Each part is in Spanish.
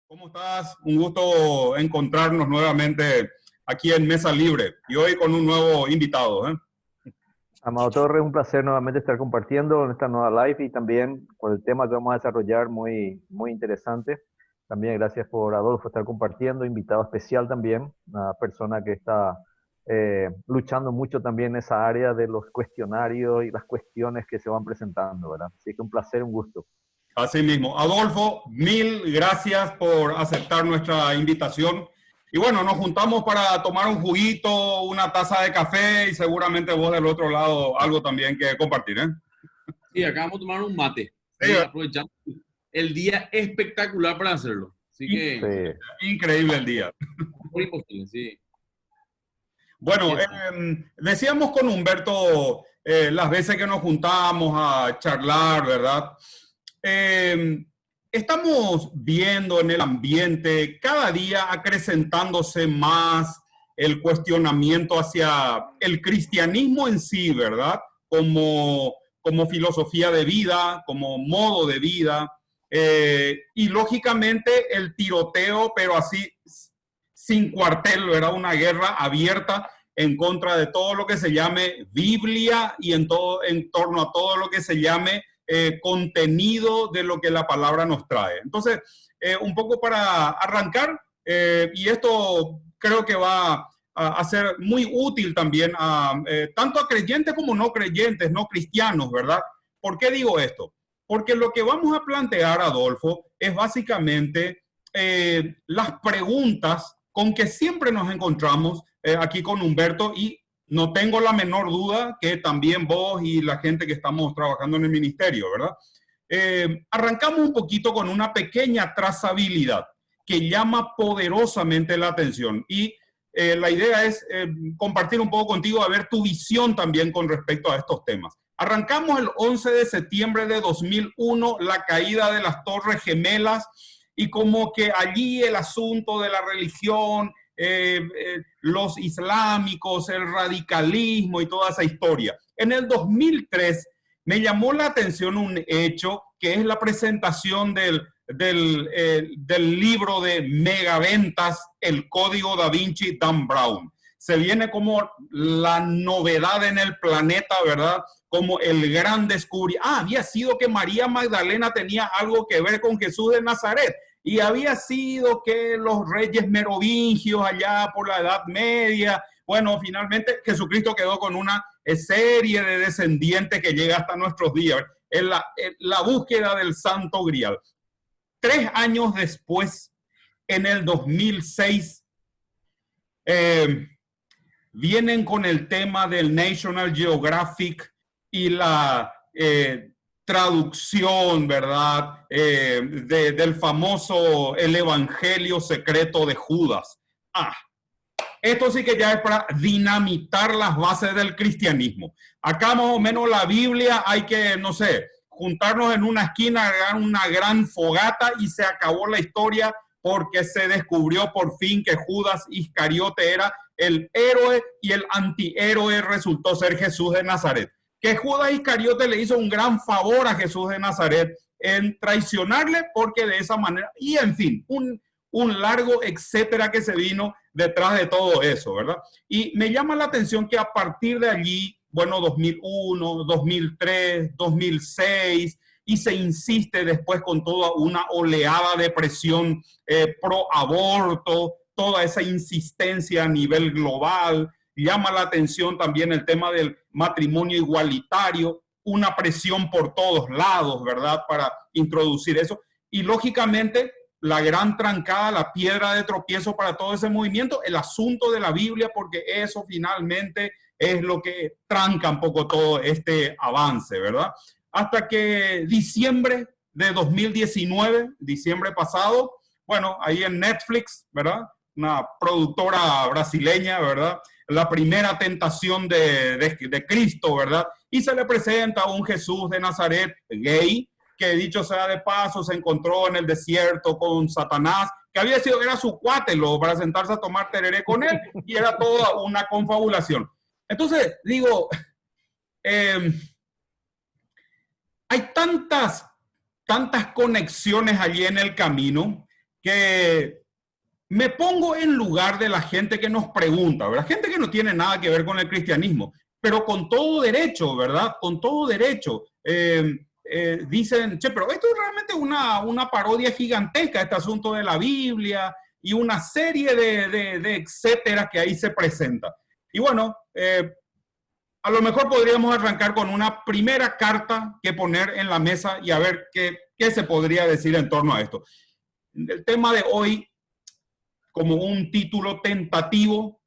¿Cómo estás? Un gusto encontrarnos nuevamente aquí en Mesa Libre y hoy con un nuevo invitado, ¿eh? Amado Torres, un placer nuevamente estar compartiendo en esta nueva live y también con el tema que vamos a desarrollar muy interesante. También gracias por Adolfo estar compartiendo, invitado especial también, una persona que está luchando mucho también en esa área de los cuestionarios y las cuestiones que se van presentando, ¿verdad? Así que un placer, un gusto. Así mismo. Adolfo, mil gracias por aceptar nuestra invitación. Y bueno, nos juntamos para tomar un juguito, una taza de café y seguramente vos del otro lado algo también que compartir, ¿eh? Sí, acá vamos a tomar un mate. Sí, Sí, aprovechando el día espectacular para hacerlo. Así que, increíble el día. muy imposible, sí. Bueno, decíamos con Humberto las veces que nos juntamos a charlar, ¿verdad? Estamos viendo en el ambiente cada día acrecentándose más el cuestionamiento hacia el cristianismo en sí, ¿verdad? Como filosofía de vida, como modo de vida, y lógicamente el tiroteo, pero así sin cuartel, ¿verdad? Una guerra abierta en contra de todo lo que se llame Biblia y en torno a todo lo que se llame contenido de lo que la palabra nos trae. Entonces, un poco para arrancar, y esto creo que va a ser muy útil también tanto a creyentes como no creyentes, no cristianos, ¿verdad? ¿Por qué digo esto? Porque lo que vamos a plantear, Adolfo, es básicamente las preguntas con que siempre nos encontramos aquí con Humberto, y no tengo la menor duda que también vos y la gente que estamos trabajando en el ministerio, ¿verdad? Arrancamos un poquito con una pequeña trazabilidad que llama poderosamente la atención y la idea es compartir un poco contigo, a ver tu visión también con respecto a estos temas. Arrancamos el 11 de septiembre de 2001, la caída de las Torres Gemelas, y como que allí el asunto de la religión, los islámicos, el radicalismo y toda esa historia. En el 2003 me llamó la atención un hecho que es la presentación del libro de megaventas, El Código Da Vinci, Dan Brown. Se viene como la novedad en el planeta, ¿verdad? Como el gran descubrimiento. Había sido que María Magdalena tenía algo que ver con Jesús de Nazaret. Y había sido que los reyes merovingios allá por la Edad Media, bueno, finalmente Jesucristo quedó con una serie de descendientes que llega hasta nuestros días, en la búsqueda del Santo Grial. 3 años después, en el 2006, vienen con el tema del National Geographic y la traducción, ¿verdad? Del famoso El Evangelio Secreto de Judas. Esto sí que ya es para dinamitar las bases del cristianismo. Acá más o menos la Biblia hay que, no sé, juntarnos en una esquina, hacer una gran fogata y se acabó la historia porque se descubrió por fin que Judas Iscariote era el héroe y el antihéroe resultó ser Jesús de Nazaret. Que Judas Iscariote le hizo un gran favor a Jesús de Nazaret en traicionarle, porque de esa manera, y en fin, un largo etcétera que se vino detrás de todo eso, ¿verdad? Y me llama la atención que a partir de allí, bueno, 2001, 2003, 2006, y se insiste después con toda una oleada de presión pro aborto, toda esa insistencia a nivel global. Llama la atención también el tema del matrimonio igualitario, una presión por todos lados, ¿verdad?, para introducir eso. Y lógicamente, la gran trancada, la piedra de tropiezo para todo ese movimiento, el asunto de la Biblia, porque eso finalmente es lo que tranca un poco todo este avance, ¿verdad? Hasta que diciembre de 2019, diciembre pasado, bueno, ahí en Netflix, ¿verdad?, una productora brasileña, ¿verdad?, la primera tentación de Cristo, ¿verdad? Y se le presenta a un Jesús de Nazaret gay, que dicho sea de paso, se encontró en el desierto con Satanás, que era su cuate, para sentarse a tomar tereré con él, y era toda una confabulación. Entonces, digo, hay tantas conexiones allí en el camino que me pongo en lugar de la gente que nos pregunta, ¿verdad? Gente que no tiene nada que ver con el cristianismo, pero con todo derecho, ¿verdad? Con todo derecho. Dicen, che, pero esto es realmente una parodia gigantesca, este asunto de la Biblia y una serie de etcétera que ahí se presenta. Y bueno, a lo mejor podríamos arrancar con una primera carta que poner en la mesa y a ver qué se podría decir en torno a esto. El tema de hoy, como un título tentativo,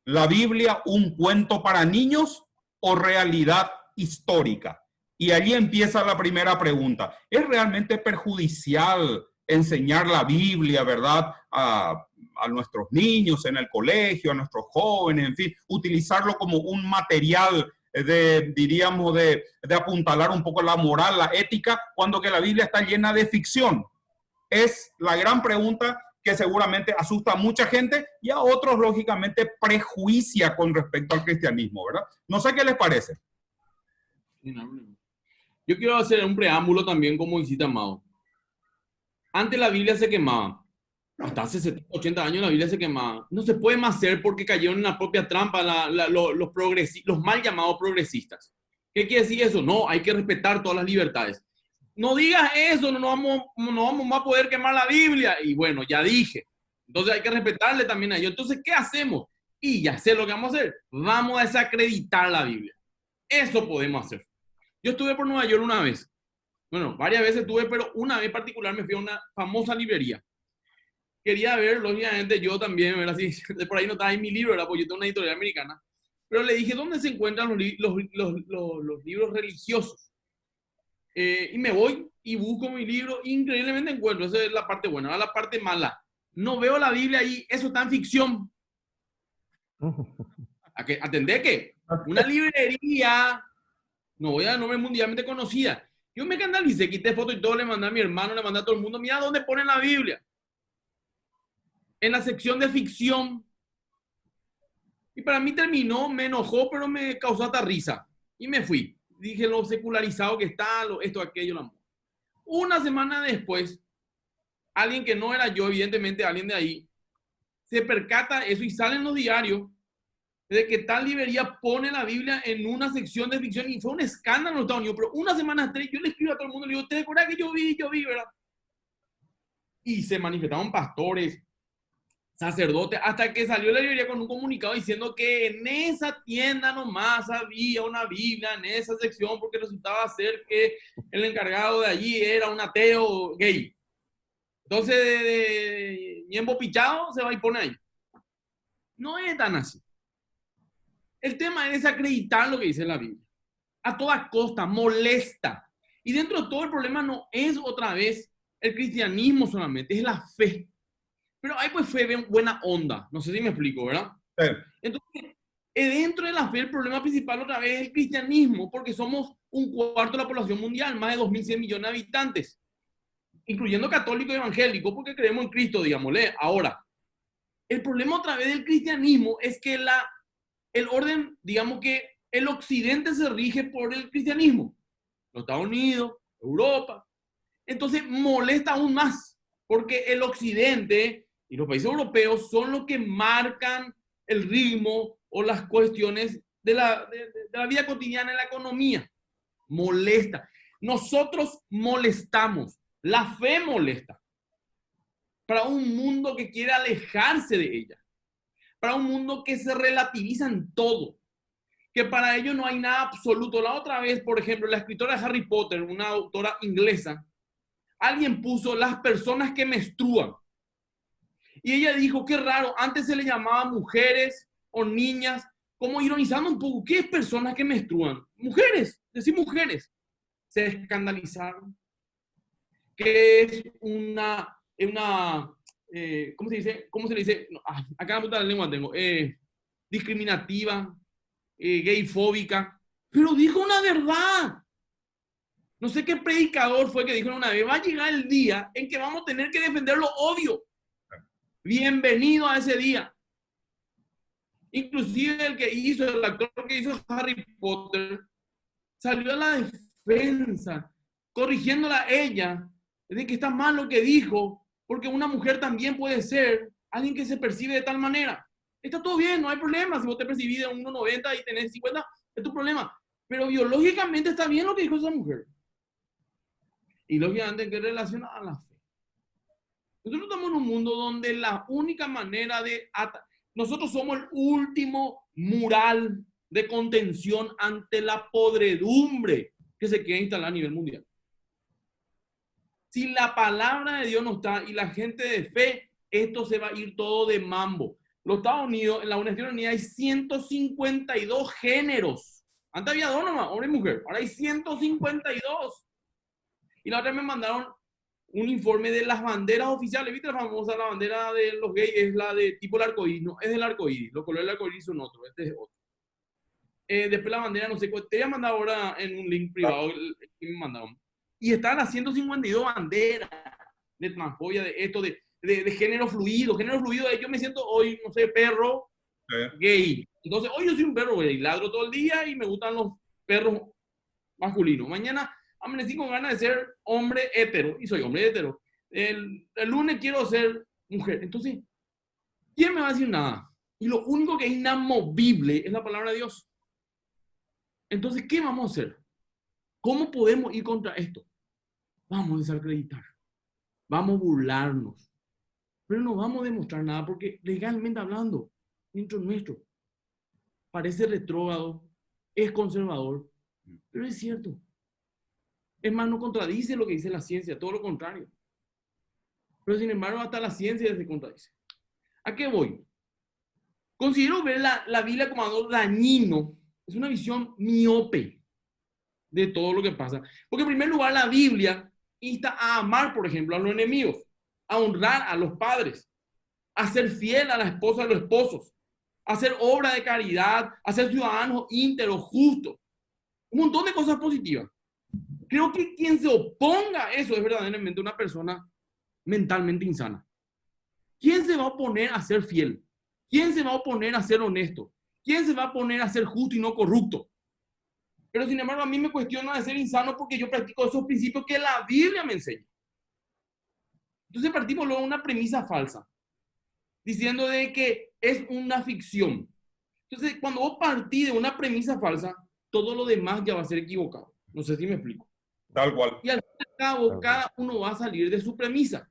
¿la Biblia un cuento para niños o realidad histórica? Y allí empieza la primera pregunta. ¿Es realmente perjudicial enseñar la Biblia, verdad, a nuestros niños en el colegio, a nuestros jóvenes, en fin, utilizarlo como un material diríamos, de apuntalar un poco la moral, la ética, cuando que la Biblia está llena de ficción? Es la gran pregunta que seguramente asusta a mucha gente y a otros, lógicamente, prejuicia con respecto al cristianismo, ¿verdad? No sé qué les parece. Yo quiero hacer un preámbulo también, como hiciste, Amado. Antes la Biblia se quemaba. Hasta hace 70, 80 años la Biblia se quemaba. No se puede más hacer porque cayeron en la propia trampa los mal llamados progresistas. ¿Qué quiere decir eso? No, hay que respetar todas las libertades. No digas eso, no vamos a poder quemar la Biblia. Y bueno, ya dije. Entonces hay que respetarle también a ellos. Entonces, ¿qué hacemos? Y ya sé lo que vamos a hacer. Vamos a desacreditar la Biblia. Eso podemos hacer. Yo estuve por Nueva York una vez. Bueno, varias veces estuve, pero una vez en particular me fui a una famosa librería. Quería ver, lógicamente, yo también, ¿verdad? Así, por ahí no estaba en mi libro, ¿verdad? Porque yo tengo una editorial americana. Pero le dije, ¿dónde se encuentran los libros religiosos? Y me voy y busco mi libro. Increíblemente encuentro. Esa es la parte buena. Ahora la parte mala. No veo la Biblia ahí. Eso está en ficción. ¿Atendé que? Una librería, no voy a dar nombre mundialmente conocida. Yo me escandalicé, quité foto y todo, le mandé a mi hermano, le mandé a todo el mundo. Mira dónde ponen la Biblia. En la sección de ficción. Y para mí terminó, me enojó, pero me causó hasta risa. Y me fui. Dije lo secularizado que está, esto, aquello, la... Una semana después, alguien que no era yo, evidentemente alguien de ahí, se percata eso y sale en los diarios de que tal librería pone la Biblia en una sección de ficción y fue un escándalo en los Estados Unidos. Pero una semana antes yo le escribo a todo el mundo y le digo, ¿te acuerdas que yo vi, verdad? Y se manifestaron pastores, sacerdotes, hasta que salió la librería con un comunicado diciendo que en esa tienda nomás había una Biblia en esa sección porque resultaba ser que el encargado de allí era un ateo gay. Entonces, de ñembo pichado se va y pone ahí. No es tan así. El tema es desacreditar lo que dice la Biblia. A toda costa, molesta. Y dentro de todo el problema no es otra vez el cristianismo solamente, es la fe. Pero hay pues fe buena onda. No sé si me explico, ¿verdad? Sí. Entonces, dentro de la fe el problema principal otra vez es el cristianismo, porque somos un cuarto de la población mundial, más de 2.100 millones de habitantes, incluyendo católicos y evangélicos, porque creemos en Cristo, digámosle. Ahora, el problema otra vez del cristianismo es que el orden, digamos que el occidente se rige por el cristianismo. Los Estados Unidos, Europa. Entonces molesta aún más, porque el occidente y los países europeos son los que marcan el ritmo o las cuestiones de la vida cotidiana en la economía. Molesta. Nosotros molestamos. La fe molesta. Para un mundo que quiere alejarse de ella. Para un mundo que se relativiza en todo, que para ello no hay nada absoluto. La otra vez, por ejemplo, la escritora de Harry Potter, una autora inglesa, alguien puso las personas que menstruan. Y ella dijo, qué raro, antes se le llamaba mujeres o niñas, como ironizando un poco, ¿qué es personas que menstruan? Mujeres, decir mujeres. Se escandalizaron. Que es ¿cómo se dice? ¿Cómo se le dice? No, acá en la lengua tengo. Discriminativa, gayfóbica. Pero dijo una verdad. No sé qué predicador fue que dijo una vez, va a llegar el día en que vamos a tener que defender lo obvio. Bienvenido a ese día. Inclusive el actor que hizo Harry Potter, salió a la defensa, corrigiéndola a ella, de que está mal lo que dijo, Porque una mujer también puede ser alguien que se percibe de tal manera. Está todo bien, no hay problema. Si vos te percibís de 1,90 y tenés 50, es tu problema. Pero biológicamente está bien lo que dijo esa mujer. Y lógicamente, ¿qué relaciona a la fe? Nosotros estamos en un mundo donde la única manera de... Nosotros somos el último mural de contención ante la podredumbre que se quiere instalar a nivel mundial. Si la palabra de Dios no está y la gente de fe, esto se va a ir todo de mambo. Los Estados Unidos, en la Naciones Unidas hay 152 géneros. Antes había 2 nomás, hombre y mujer. Ahora hay 152. Y la otra vez me mandaron un informe de las banderas oficiales. ¿Viste la famosa, la bandera de los gays? Es la de tipo el arcoíris. No, es del arcoíris. Los colores del arcoíris son otros. Este es otro. Después la bandera, no sé cuál. Te voy a mandar ahora en un link privado que me mandaron. Y están las 152 banderas de transfobia, de esto, de género fluido. Género fluido, yo me siento hoy, no sé, perro gay. Entonces, hoy yo soy un perro gay. Ladro todo el día y me gustan los perros masculinos. Mañana amanecí con ganas de ser hombre hetero y soy hombre hetero. El lunes quiero ser mujer. Entonces, ¿quién me va a decir nada? Y lo único que es inamovible es la palabra de Dios. Entonces, ¿qué vamos a hacer? ¿Cómo podemos ir contra esto? Vamos a desacreditar. Vamos a burlarnos. Pero no vamos a demostrar nada porque legalmente hablando, dentro nuestro, parece retrógrado, es conservador, pero es cierto. Es más, no contradice lo que dice la ciencia, todo lo contrario. Pero sin embargo, hasta la ciencia se contradice. ¿A qué voy? Considero ver la Biblia como algo dañino. Es una visión miope de todo lo que pasa. Porque en primer lugar, la Biblia insta a amar, por ejemplo, a los enemigos, a honrar a los padres, a ser fiel a la esposa de los esposos, a hacer obra de caridad, a ser ciudadanos íntegros, justos. Un montón de cosas positivas. Creo que quien se oponga a eso es verdaderamente una persona mentalmente insana. ¿Quién se va a oponer a ser fiel? ¿Quién se va a oponer a ser honesto? ¿Quién se va a oponer a ser justo y no corrupto? Pero sin embargo, a mí me cuestiona de ser insano porque yo practico esos principios que la Biblia me enseña. Entonces partimos luego de una premisa falsa, diciendo de que es una ficción. Entonces, cuando vos partís de una premisa falsa, todo lo demás ya va a ser equivocado. No sé si me explico. Tal cual. Y al fin y al cabo, cada uno va a salir de su premisa.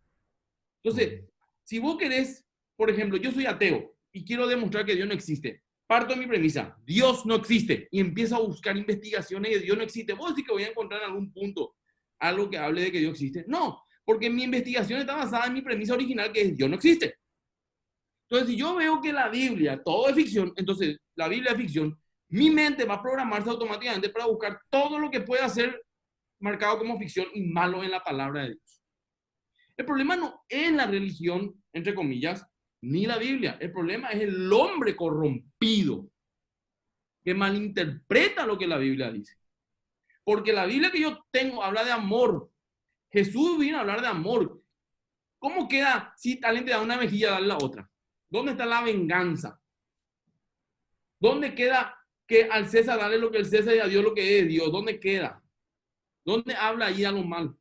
Entonces, si vos querés, por ejemplo, yo soy ateo y quiero demostrar que Dios no existe, parto de mi premisa, Dios no existe, y empiezo a buscar investigaciones de Dios no existe. ¿Vos decís que voy a encontrar en algún punto algo que hable de que Dios existe? No, porque mi investigación está basada en mi premisa original, que es Dios no existe. Entonces, si yo veo que la Biblia, todo es ficción, entonces la Biblia es ficción, mi mente va a programarse automáticamente para buscar todo lo que pueda ser marcado como ficción y malo en la palabra de Dios. El problema no es la religión, entre comillas, ni la Biblia. El problema es el hombre corrompido que malinterpreta lo que la Biblia dice. Porque la Biblia que yo tengo habla de amor. Jesús vino a hablar de amor. ¿Cómo queda si alguien te da una mejilla, darle la otra? ¿Dónde está la venganza? ¿Dónde queda que al César darle lo que el César y a Dios lo que es de Dios? ¿Dónde queda? ¿Dónde habla ahí a lo mal?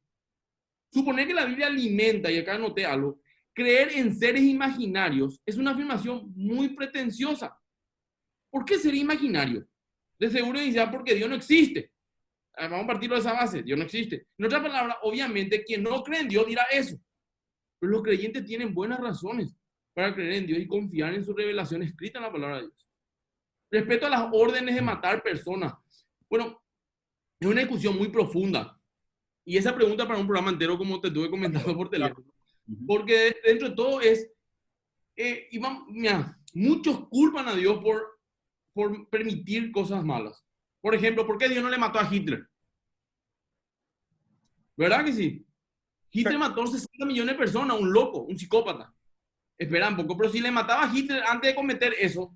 Suponer que la Biblia alimenta, y acá anoté algo, creer en seres imaginarios es una afirmación muy pretenciosa. ¿Por qué ser imaginario? De seguro dice, porque Dios no existe. Vamos a partirlo de esa base, Dios no existe. En otras palabras, obviamente, quien no cree en Dios dirá eso. Pero los creyentes tienen buenas razones para creer en Dios y confiar en su revelación escrita en la palabra de Dios. Respecto a las órdenes de matar personas, bueno, es una discusión muy profunda. Y esa pregunta para un programa entero, como te estuve comentando por teléfono. Porque dentro de todo es, mira, muchos culpan a Dios por permitir cosas malas. Por ejemplo, ¿por qué Dios no le mató a Hitler? ¿Verdad que sí? Hitler mató 60 millones de personas, un loco, un psicópata. Espera un poco, pero si le mataba a Hitler antes de cometer eso,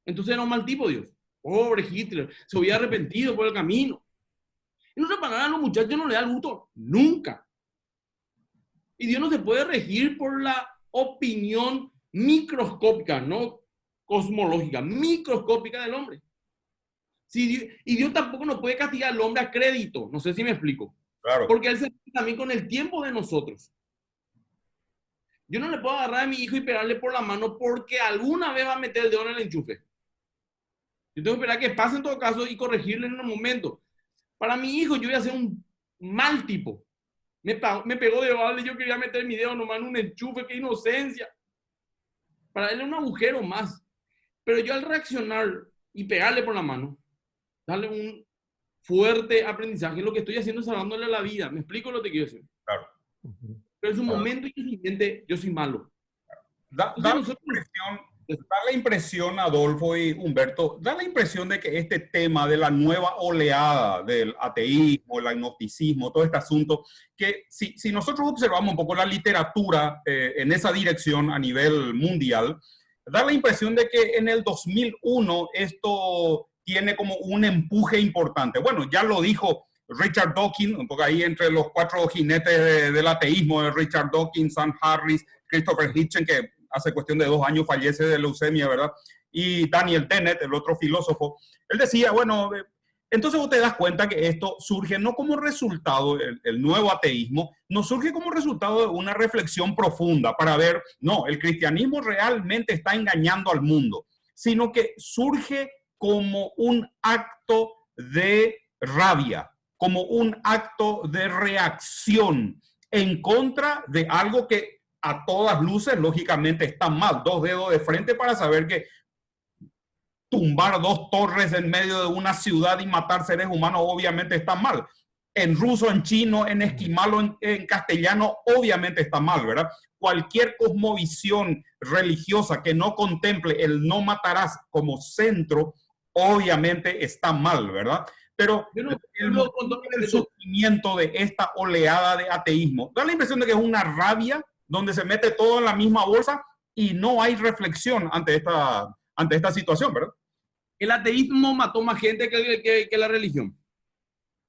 entonces era un mal tipo Dios. Pobre Hitler, se había arrepentido por el camino. En otras palabras, a los muchachos no le da el gusto nunca. Y Dios no se puede regir por la opinión microscópica, no cosmológica, microscópica del hombre. Y Dios tampoco nos puede castigar al hombre a crédito. No sé si me explico. Claro. Porque Él se mete también con el tiempo de nosotros. Yo no le puedo agarrar a mi hijo y pegarle por la mano porque alguna vez va a meter el dedo en el enchufe. Yo tengo que esperar que pase en todo caso y corregirle en un momento. Para mi hijo yo voy a ser un mal tipo. Me pegó de balde y yo quería meter mi dedo nomás en un enchufe, qué inocencia. Para él es un agujero más. Pero yo al reaccionar y pegarle por la mano, darle un fuerte aprendizaje, lo que estoy haciendo es salvándole la vida. ¿Me explico lo que quiero decir? Claro. Pero en su Claro. momento incidente, yo soy malo. Da la impresión, Adolfo y Humberto, da la impresión de que este tema de la nueva oleada del ateísmo, el agnosticismo, todo este asunto, que si nosotros observamos un poco la literatura en esa dirección a nivel mundial, da la impresión de que en el 2001 esto tiene como un empuje importante. Bueno, ya lo dijo Richard Dawkins, un poco ahí entre los 4 jinetes del ateísmo, de Richard Dawkins, Sam Harris, Christopher Hitchens, que hace cuestión de 2 años fallece de leucemia, ¿verdad? Y Daniel Dennett, el otro filósofo, él decía, bueno, entonces vos te das cuenta que esto surge no como resultado, el nuevo ateísmo, no surge como resultado de una reflexión profunda para ver, no, el cristianismo realmente está engañando al mundo, sino que surge como un acto de rabia, como un acto de reacción en contra de algo que a todas luces, lógicamente, está mal. 2 dedos de frente para saber que tumbar 2 torres en medio de una ciudad y matar seres humanos, obviamente está mal. En ruso, en chino, en esquimal, en castellano, obviamente está mal, ¿verdad? Cualquier cosmovisión religiosa que no contemple el no matarás como centro, obviamente está mal, ¿verdad? Pero el surgimiento de esta oleada de ateísmo, da la impresión de que es una rabia donde se mete todo en la misma bolsa y no hay reflexión ante esta situación, ¿verdad? El ateísmo mató más gente que la religión.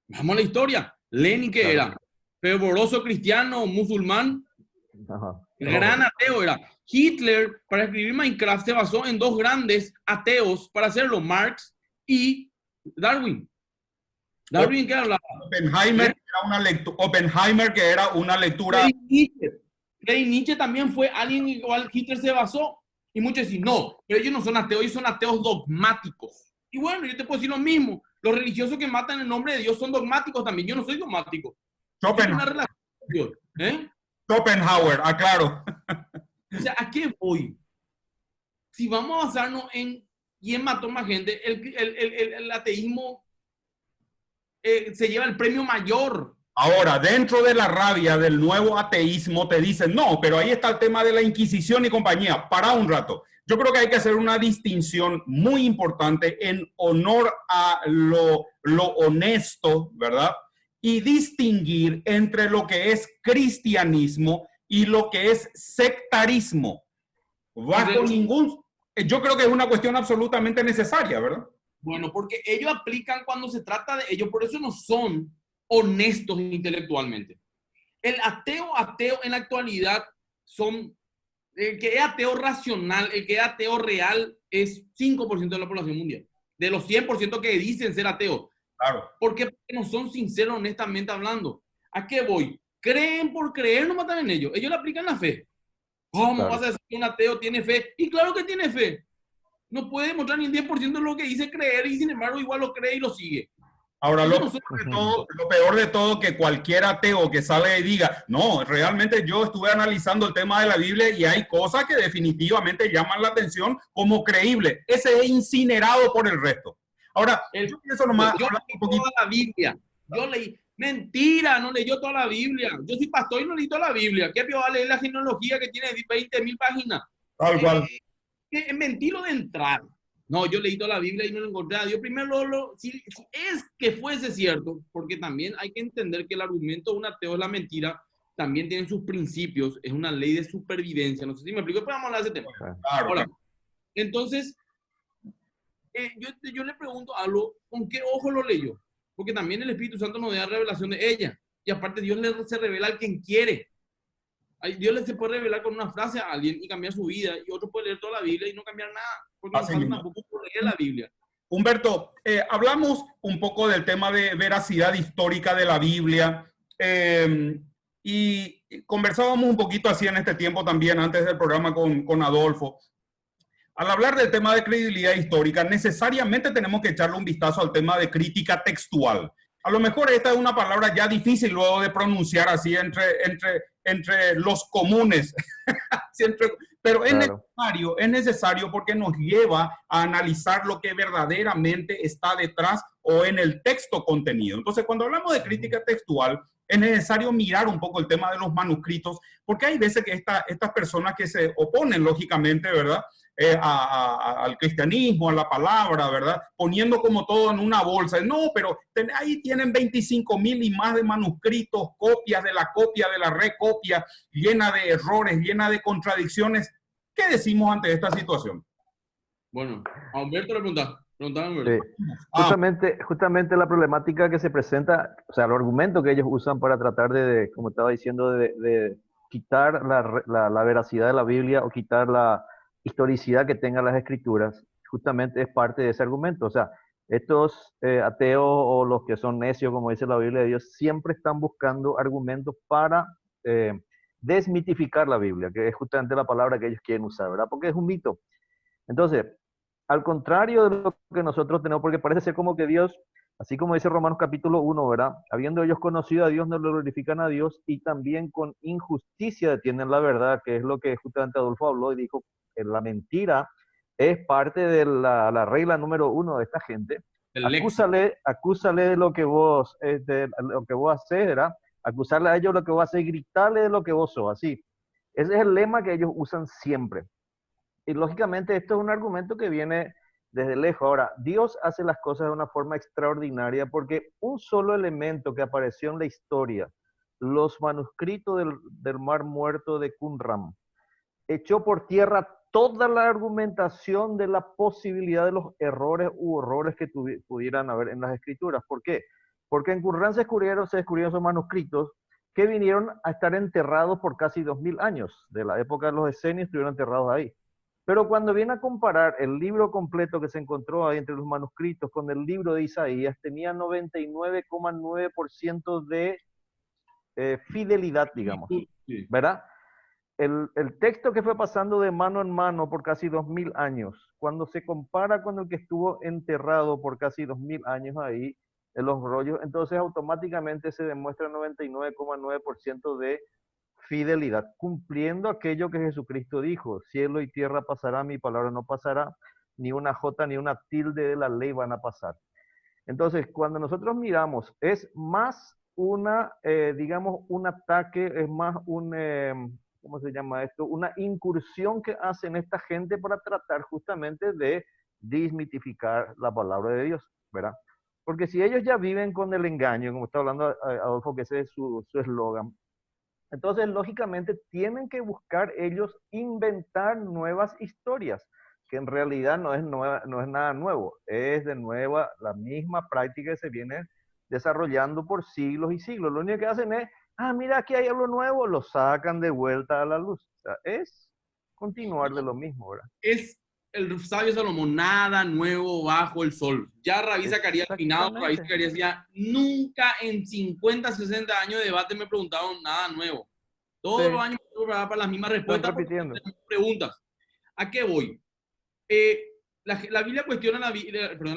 Vamos a la historia. Lenin, que era fervoroso cristiano, musulmán, gran ateo era. Hitler, para escribir Minecraft, se basó en 2 grandes ateos para hacerlo, Marx y Darwin. Darwin, ¿qué hablaba? Oppenheimer, que era una lectura... Friedrich Nietzsche también fue alguien igual Hitler se basó. Y muchos dicen, no, pero ellos no son ateos, ellos son ateos dogmáticos. Y bueno, yo te puedo decir lo mismo. Los religiosos que matan en nombre de Dios son dogmáticos también. Yo no soy dogmático. Schopenhauer, aclaro. O sea, ¿a qué voy? Si vamos a basarnos en quién mató más gente, el ateísmo se lleva el premio mayor. Ahora, dentro de la rabia del nuevo ateísmo te dicen, no, pero ahí está el tema de la Inquisición y compañía. Para un rato. Yo creo que hay que hacer una distinción muy importante en honor a lo honesto, ¿verdad? Y distinguir entre lo que es cristianismo y lo que es sectarismo. Yo creo que es una cuestión absolutamente necesaria, ¿verdad? Bueno, porque ellos aplican cuando se trata de ellos, por eso no son honestos intelectualmente. El ateo en la actualidad son, el que es ateo racional, el que es ateo real es 5% de la población mundial, de los 100% que dicen ser ateos. Claro. Porque no son sinceros honestamente hablando. ¿A qué voy? Creen por creer, no matan en ellos. Ellos le aplican la fe. ¿Cómo vas a decir que un ateo tiene fe? Y claro que tiene fe. No puede demostrar ni el 10% de lo que dice creer y sin embargo igual lo cree y lo sigue. Ahora, lo peor de todo, que cualquier ateo que sale y diga, no, realmente yo estuve analizando el tema de la Biblia y hay cosas que definitivamente llaman la atención como creíble. Ese es incinerado por el resto. Ahora, yo pienso nomás... Yo leí toda la Biblia. Yo leí... Mentira, no leyó toda la Biblia. Yo soy pastor y no leí toda la Biblia. ¿Qué va a leer la genealogía que tiene 20.000 páginas? Tal cual. Es mentira de entrar. No, yo leí toda la Biblia y no lo encontré a Dios. Primero, si es que fuese cierto, porque también hay que entender que el argumento de un ateo es la mentira, también tiene sus principios, es una ley de supervivencia. No sé si me explico, pero vamos a hablar de ese tema. Claro. Ahora, entonces, yo le pregunto a Aldo, ¿con qué ojo lo leyó? Porque también el Espíritu Santo nos da revelación de ella. Y aparte Dios se revela al quien quiere. Dios se puede revelar con una frase a alguien y cambiar su vida. Y otro puede leer toda la Biblia y no cambiar nada. Porque no tampoco puede leer la Biblia. Humberto, hablamos un poco del tema de veracidad histórica de la Biblia. Y conversábamos un poquito así en este tiempo también, antes del programa con Adolfo. Al hablar del tema de credibilidad histórica, necesariamente tenemos que echarle un vistazo al tema de crítica textual. A lo mejor esta es una palabra ya difícil luego de pronunciar así entre los comunes, pero Claro. es necesario porque nos lleva a analizar lo que verdaderamente está detrás o en el texto contenido. Entonces, cuando hablamos de crítica textual, es necesario mirar un poco el tema de los manuscritos, porque hay veces que estas personas que se oponen, lógicamente, ¿verdad? Al cristianismo, a la palabra, ¿verdad? Poniendo como todo en una bolsa. No, pero ahí tienen 25,000 y más de manuscritos, copias de la recopia, llena de errores, llena de contradicciones. ¿Qué decimos ante esta situación? Bueno, a Humberto le preguntaba a Humberto. Sí. Justamente la problemática que se presenta, o sea, los argumentos que ellos usan para tratar de como estaba diciendo, de quitar la veracidad de la Biblia o quitar la historicidad que tengan las escrituras, justamente es parte de ese argumento. O sea, estos ateos o los que son necios, como dice la Biblia de Dios, siempre están buscando argumentos para desmitificar la Biblia, que es justamente la palabra que ellos quieren usar, ¿verdad? Porque es un mito. Entonces, al contrario de lo que nosotros tenemos, porque parece ser como que Dios, así como dice Romanos capítulo 1, ¿verdad? Habiendo ellos conocido a Dios, no lo glorifican a Dios y también con injusticia detienen la verdad, que es lo que justamente Adolfo habló y dijo, que la mentira es parte de la regla número 1 de esta gente. Acúsale de lo que vos haces, ¿verdad? Acusarle a ellos de lo que vos haces, gritarle de lo que vos sos, así. Ese es el lema que ellos usan siempre. Y lógicamente esto es un argumento que viene desde lejos. Ahora, Dios hace las cosas de una forma extraordinaria porque un solo elemento que apareció en la historia, los manuscritos del Mar Muerto de Qumran, echó por tierra toda la argumentación de la posibilidad de los errores u horrores que pudieran haber en las escrituras. ¿Por qué? Porque en Qumran se descubrieron esos manuscritos que vinieron a estar enterrados por casi 2000 años. De la época de los esenios estuvieron enterrados ahí. Pero cuando viene a comparar el libro completo que se encontró ahí entre los manuscritos con el libro de Isaías, tenía 99,9% de fidelidad, digamos, Sí. ¿verdad? El texto que fue pasando de mano en mano por casi 2000 años, cuando se compara con el que estuvo enterrado por casi 2000 años ahí, en los rollos, entonces automáticamente se demuestra 99,9% de fidelidad, cumpliendo aquello que Jesucristo dijo, cielo y tierra pasará, mi palabra no pasará, ni una jota ni una tilde de la ley van a pasar. Entonces, cuando nosotros miramos, es más digamos, un ataque, es más ¿cómo se llama esto? Una incursión que hacen esta gente para tratar justamente de desmitificar la palabra de Dios, ¿verdad? Porque si ellos ya viven con el engaño, como está hablando Adolfo, que ese es su eslogan, entonces, lógicamente, tienen que buscar ellos inventar nuevas historias, que en realidad no es nada nuevo, es de nueva la misma práctica que se viene desarrollando por siglos y siglos. Lo único que hacen es, mira, aquí hay algo nuevo, lo sacan de vuelta a la luz. O sea, es continuar de lo mismo, ¿verdad? Es el sabio Salomón, nada nuevo bajo el sol. Ya Rabí Zacarías Finado, Rabí Zacarías decía, nunca en 50, 60 años de debate me preguntaron nada nuevo. Todos los años me para las mismas respuestas, repitiendo. Preguntas. ¿A qué voy? La Biblia cuestiona la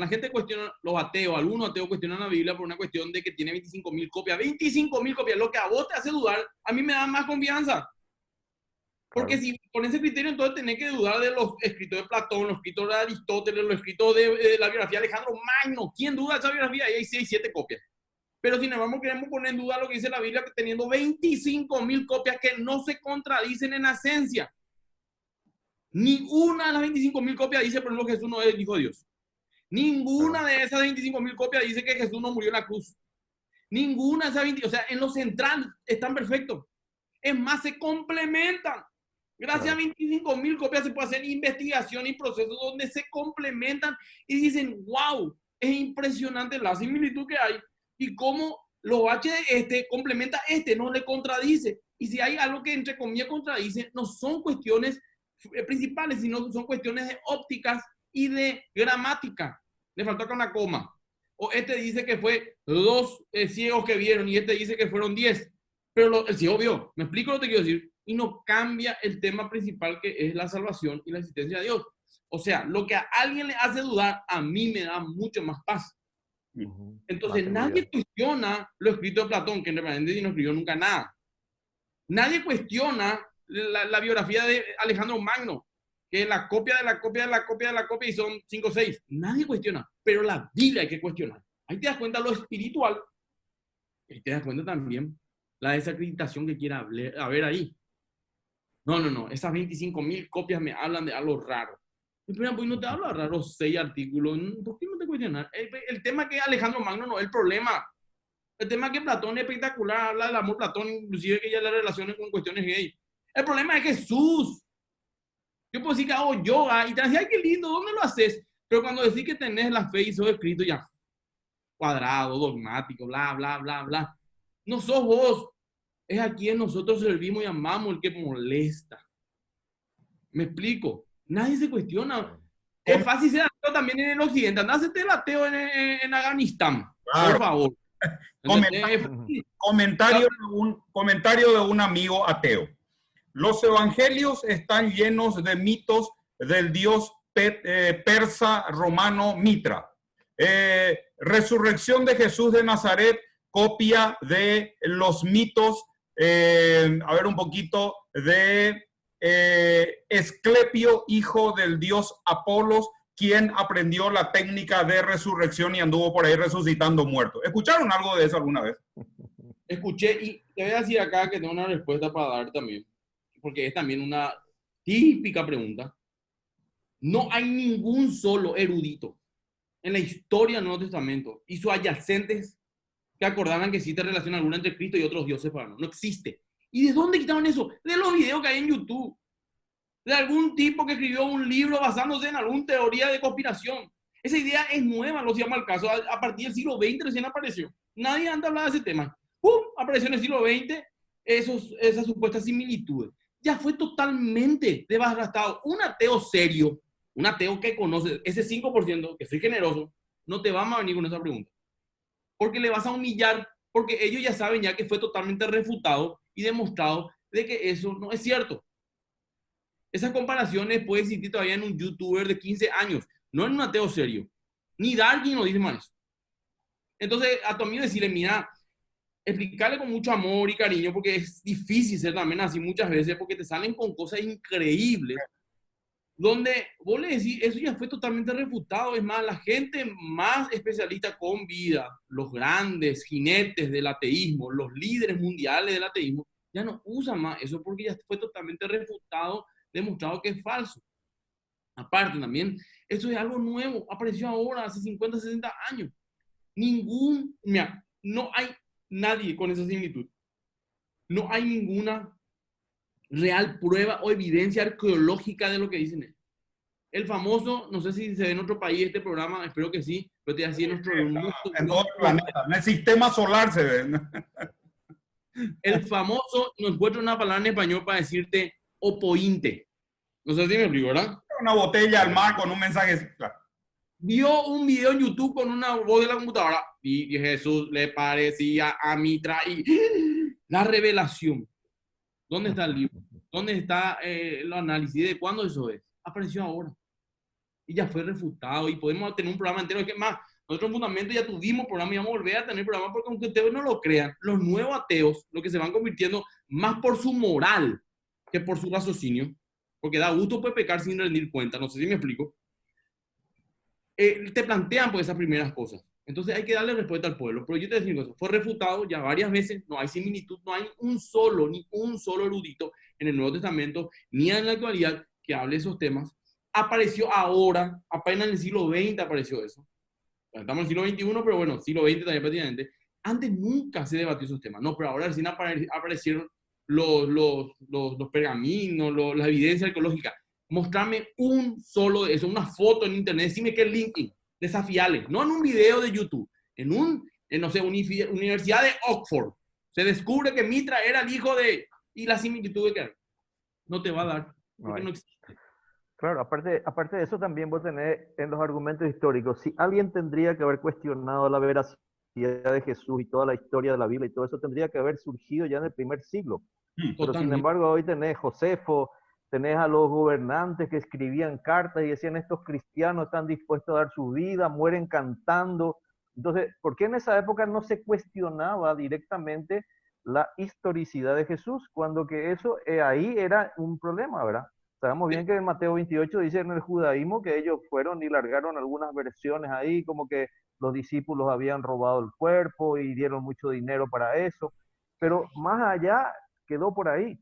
gente cuestiona, los ateos, algunos ateos cuestionan la Biblia por una cuestión de que tiene 25,000 copias. 25,000 copias, lo que a vos te hace dudar, a mí me da más confianza. Porque si con ese criterio, entonces tenés que dudar de los escritos de Platón, los escritos de Aristóteles, los escritos de la biografía de Alejandro Magno. ¿Quién duda de esa biografía? Ahí hay 6, 7 copias. Pero sin embargo, queremos poner en duda lo que dice la Biblia, teniendo 25,000 copias que no se contradicen en esencia. Ninguna de las 25,000 copias dice, por ejemplo, que Jesús no es el Hijo de Dios. Ninguna de esas 25,000 copias dice que Jesús no murió en la cruz. Ninguna de esas 20, o sea, en lo central están perfectos. Es más, se complementan. Gracias a 25,000 copias se puede hacer investigación y procesos donde se complementan y dicen, wow, es impresionante la similitud que hay y cómo los H de complementa no le contradice. Y si hay algo que entre comillas contradice, no son cuestiones principales, sino son cuestiones de ópticas y de gramática. Le faltó acá una coma. O dice que fue 2 ciegos que vieron y dice que fueron 10. Pero el ciego vio, me explico lo que quiero decir, y no cambia el tema principal que es la salvación y la existencia de Dios. O sea, lo que a alguien le hace dudar, a mí me da mucho más paz. Entonces, nadie cuestiona lo escrito de Platón, que en realidad no escribió nunca nada. Nadie cuestiona la biografía de Alejandro Magno, que es la copia de la copia de la copia de la copia y son 5 o 6. Nadie cuestiona, pero la Biblia hay que cuestionar. Ahí te das cuenta lo espiritual y te das cuenta también la desacreditación que quiera haber ahí. No, esas 25.000 copias me hablan de algo raro. Pero pues no te hablo de raros 6 artículos. ¿Por qué no te cuestionas? El tema que Alejandro Magno no es el problema. El tema que Platón es espectacular, habla del amor Platón, inclusive que ya las relaciones con cuestiones gay. El problema es Jesús. Yo puedo decir que hago yoga y te decís, ay, qué lindo, ¿dónde lo haces? Pero cuando decís que tenés la fe y sos escrito ya cuadrado, dogmático, bla, bla, bla, bla. No sos vos. Es a quien nosotros servimos y amamos el que molesta. ¿Me explico? Nadie se cuestiona. Es fácil ser ateo también en el occidente. Andá a hacerte el ateo en Afganistán. Claro. Por favor. Comentario de un amigo ateo. Los evangelios están llenos de mitos del dios persa romano Mitra. Resurrección de Jesús de Nazaret, copia de los mitos, a ver un poquito, de Esclepio, hijo del dios Apolos, quien aprendió la técnica de resurrección y anduvo por ahí resucitando muertos. ¿Escucharon algo de eso alguna vez? Escuché y te voy a decir acá que tengo una respuesta para dar también, porque es también una típica pregunta. No hay ningún solo erudito en la historia del Nuevo Testamento y sus adyacentes que acordaban que existe relación alguna entre Cristo y otros dioses paganos. No existe. ¿Y de dónde quitaban eso? De los videos que hay en YouTube. De algún tipo que escribió un libro basándose en alguna teoría de conspiración. Esa idea es nueva, no se llama el caso. A partir del siglo XX recién apareció. Nadie anda a hablar de ese tema. ¡Pum! Apareció en el siglo XX esas supuestas similitudes. Ya fue totalmente devastado. Un ateo serio, un ateo que conoce ese 5%, que soy generoso, no te va a venir con esa pregunta. Porque le vas a humillar, porque ellos ya saben ya que fue totalmente refutado y demostrado de que eso no es cierto. Esas comparaciones pueden existir todavía en un youtuber de 15 años, no en un ateo serio. Ni Darwin nos dice más eso. Entonces, a tu amigo decirle, mira, explicarle con mucho amor y cariño, porque es difícil ser también así muchas veces, porque te salen con cosas increíbles, donde vos le decís, eso ya fue totalmente refutado. Es más, la gente más especialista con vida, los grandes jinetes del ateísmo, los líderes mundiales del ateísmo, ya no usan más eso porque ya fue totalmente refutado, demostrado que es falso. Aparte también, eso es algo nuevo, apareció ahora, hace 50, 60 años. Mira, no hay nadie con esa similitud. No hay ninguna real prueba o evidencia arqueológica de lo que dicen ellos. El famoso, no sé si se ve en otro país este programa, espero que sí, pero te decía en nuestro mundo. En todo el planeta, en el sistema solar se ve. El famoso, no encuentro una palabra en español para decirte opointe. No sé si me explico, ¿verdad? Una botella al mar con un mensaje. Claro. Vio un video en YouTube con una voz de la computadora y Jesús le parecía a Mitra y la revelación. ¿Dónde está el libro? ¿Dónde está el análisis? ¿De cuándo eso es? Apareció ahora. Y ya fue refutado y podemos tener un programa entero. Es que más, nosotros en Fundamento ya tuvimos programa y vamos a volver a tener programa porque aunque ustedes no lo crean, los nuevos ateos, lo que se van convirtiendo más por su moral que por su raciocinio, porque da gusto pues pecar sin rendir cuenta, no sé si me explico, te plantean pues esas primeras cosas. Entonces hay que darle respuesta al pueblo. Pero yo te digo eso, fue refutado ya varias veces, no hay similitud, no hay ni un solo erudito en el Nuevo Testamento, ni en la actualidad que hable de esos temas. Apareció ahora, apenas en el siglo XX apareció eso. Estamos en el siglo XXI, pero bueno, siglo XX también prácticamente. Antes nunca se debatió esos temas, no, pero ahora recién aparecieron los pergaminos, la evidencia arqueológica. Mostrarme un solo de eso, una foto en internet, decime qué es LinkedIn, desafiarle, no en un video de YouTube, no sé, Universidad de Oxford. Se descubre que Mitra era el hijo de, y la similitud que hay. No te va a dar, porque no existe. Claro, aparte de eso también vos tenés en los argumentos históricos, si alguien tendría que haber cuestionado la veracidad de Jesús y toda la historia de la Biblia y todo eso tendría que haber surgido ya en el primer siglo. Pero sin embargo, hoy tenés Josefo, tenés a los gobernantes que escribían cartas y decían, estos cristianos están dispuestos a dar su vida, mueren cantando. Entonces, ¿por qué en esa época no se cuestionaba directamente la historicidad de Jesús? Cuando que eso ahí era un problema, ¿verdad? Sabemos bien que en Mateo 28 dice en el judaísmo que ellos fueron y largaron algunas versiones ahí, como que los discípulos habían robado el cuerpo y dieron mucho dinero para eso. Pero más allá quedó por ahí.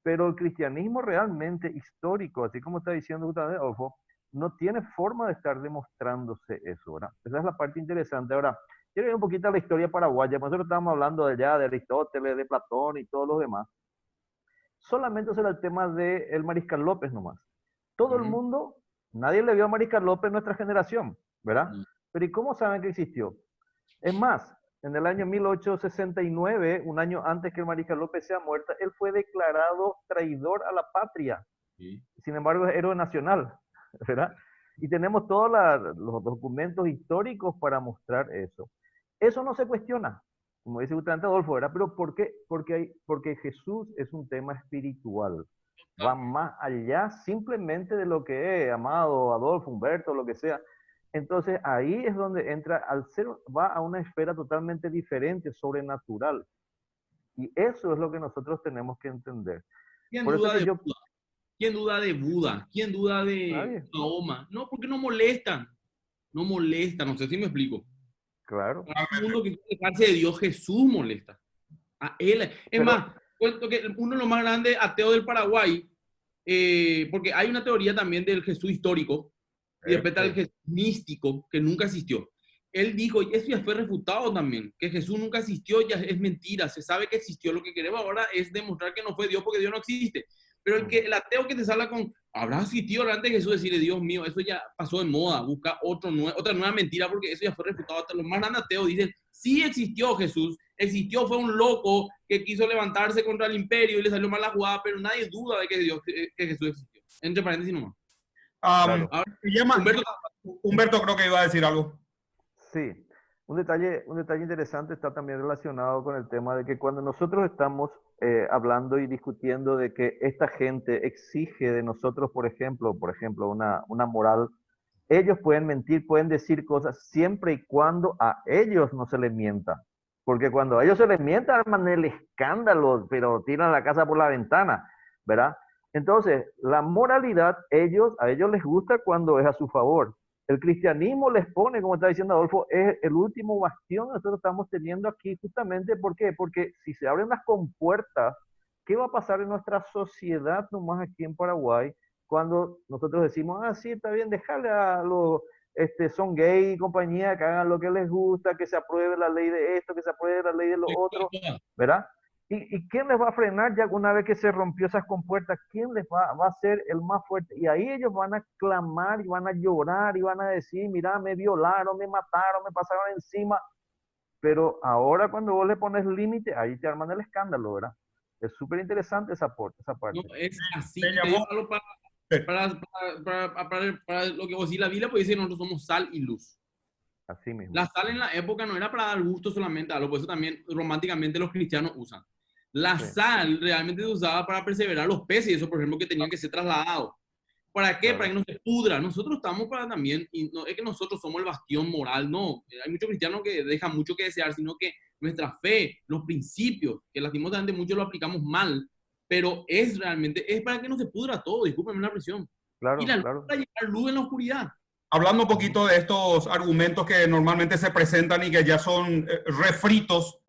Pero el cristianismo realmente histórico, así como está diciendo justamente Adolfo, no tiene forma de estar demostrándose eso, ¿verdad? Esa es la parte interesante. Ahora, quiero ir un poquito a la historia paraguaya. Nosotros estamos hablando de allá, de Aristóteles, de Platón y todos los demás. Solamente será el tema del Mariscal López nomás. Todo el mundo, nadie le vio a Mariscal López en nuestra generación, ¿verdad? Pero ¿y cómo saben que existió? Es más, en el año 1869, un año antes que el Mariscal López sea muerta, él fue declarado traidor a la patria. Sin embargo, es héroe nacional, ¿verdad? Y tenemos todos los documentos históricos para mostrar eso. Eso no se cuestiona, como dice justamente Adolfo, ¿verdad? Pero ¿por qué? Porque Jesús es un tema espiritual. Va más allá simplemente de lo que es, Amado, Adolfo, Humberto, lo que sea. Entonces ahí es donde entra, al ser, va a una esfera totalmente diferente, sobrenatural. Y eso es lo que nosotros tenemos que entender. ¿Quién duda de Buda? ¿Quién duda de Buda? ¿Quién duda de Mahoma? No, porque no molestan. No molestan, no sé si me explico. Claro. El mundo que quiere dejarse de Dios, Jesús molesta. A él. Es más, cuento que uno de los más grandes ateos del Paraguay, porque hay una teoría también del Jesús histórico, y después está el Jesús místico, que nunca existió. Él dijo, y eso ya fue refutado también, que Jesús nunca existió, ya es mentira, se sabe que existió, lo que queremos ahora es demostrar que no fue Dios, porque Dios no existe. Pero el ateo que te salga con, habrá existido delante de Jesús, decirle, Dios mío, eso ya pasó de moda, busca otra nueva mentira, porque eso ya fue refutado. Hasta los más grandes ateos dicen, sí existió Jesús, existió, fue un loco que quiso levantarse contra el imperio y le salió mal la jugada, pero nadie duda de que Jesús existió. Entre paréntesis nomás. Claro. Se llama, Humberto creo que iba a decir algo. Sí, un detalle interesante está también relacionado con el tema de que cuando nosotros estamos hablando y discutiendo de que esta gente exige de nosotros, por ejemplo, una moral, ellos pueden mentir, pueden decir cosas siempre y cuando a ellos no se les mienta. Porque cuando a ellos se les mienta, arman el escándalo, pero tiran la casa por la ventana, ¿verdad? Entonces, la moralidad, a ellos les gusta cuando es a su favor. El cristianismo les pone, como está diciendo Adolfo, es el último bastión que nosotros estamos teniendo aquí justamente. ¿Por qué? Porque si se abren las compuertas, ¿qué va a pasar en nuestra sociedad nomás aquí en Paraguay cuando nosotros decimos, sí, está bien, déjale a los son gay y compañía que hagan lo que les gusta, que se apruebe la ley de esto, que se apruebe la ley de lo otro, ¿verdad? ¿Y quién les va a frenar ya una vez que se rompió esas compuertas? ¿Quién les va a ser el más fuerte? Y ahí ellos van a clamar y van a llorar y van a decir, mira, me violaron, me mataron, me pasaron encima. Pero ahora cuando vos le pones límite, ahí te arman el escándalo, ¿verdad? Es súper interesante esa parte. No, es así. Para lo que vos decís, la Biblia puede decir nosotros somos sal y luz. Así mismo. La sal en la época no era para dar gusto solamente a algo, por eso también románticamente los cristianos usan. La sal realmente se usaba para perseverar los peces y eso, por ejemplo, que tenían que ser trasladados. ¿Para qué? Para que no se pudra. Nosotros estamos para también, y no es que nosotros somos el bastión moral, no. Hay muchos cristianos que dejan mucho que desear, sino que nuestra fe, los principios, que lastimosamente muchos lo aplicamos mal, pero es para que no se pudra todo, discúlpenme la presión. Claro, y la luz para llevar luz en la oscuridad. Hablando un poquito de estos argumentos que normalmente se presentan y que ya son refritos,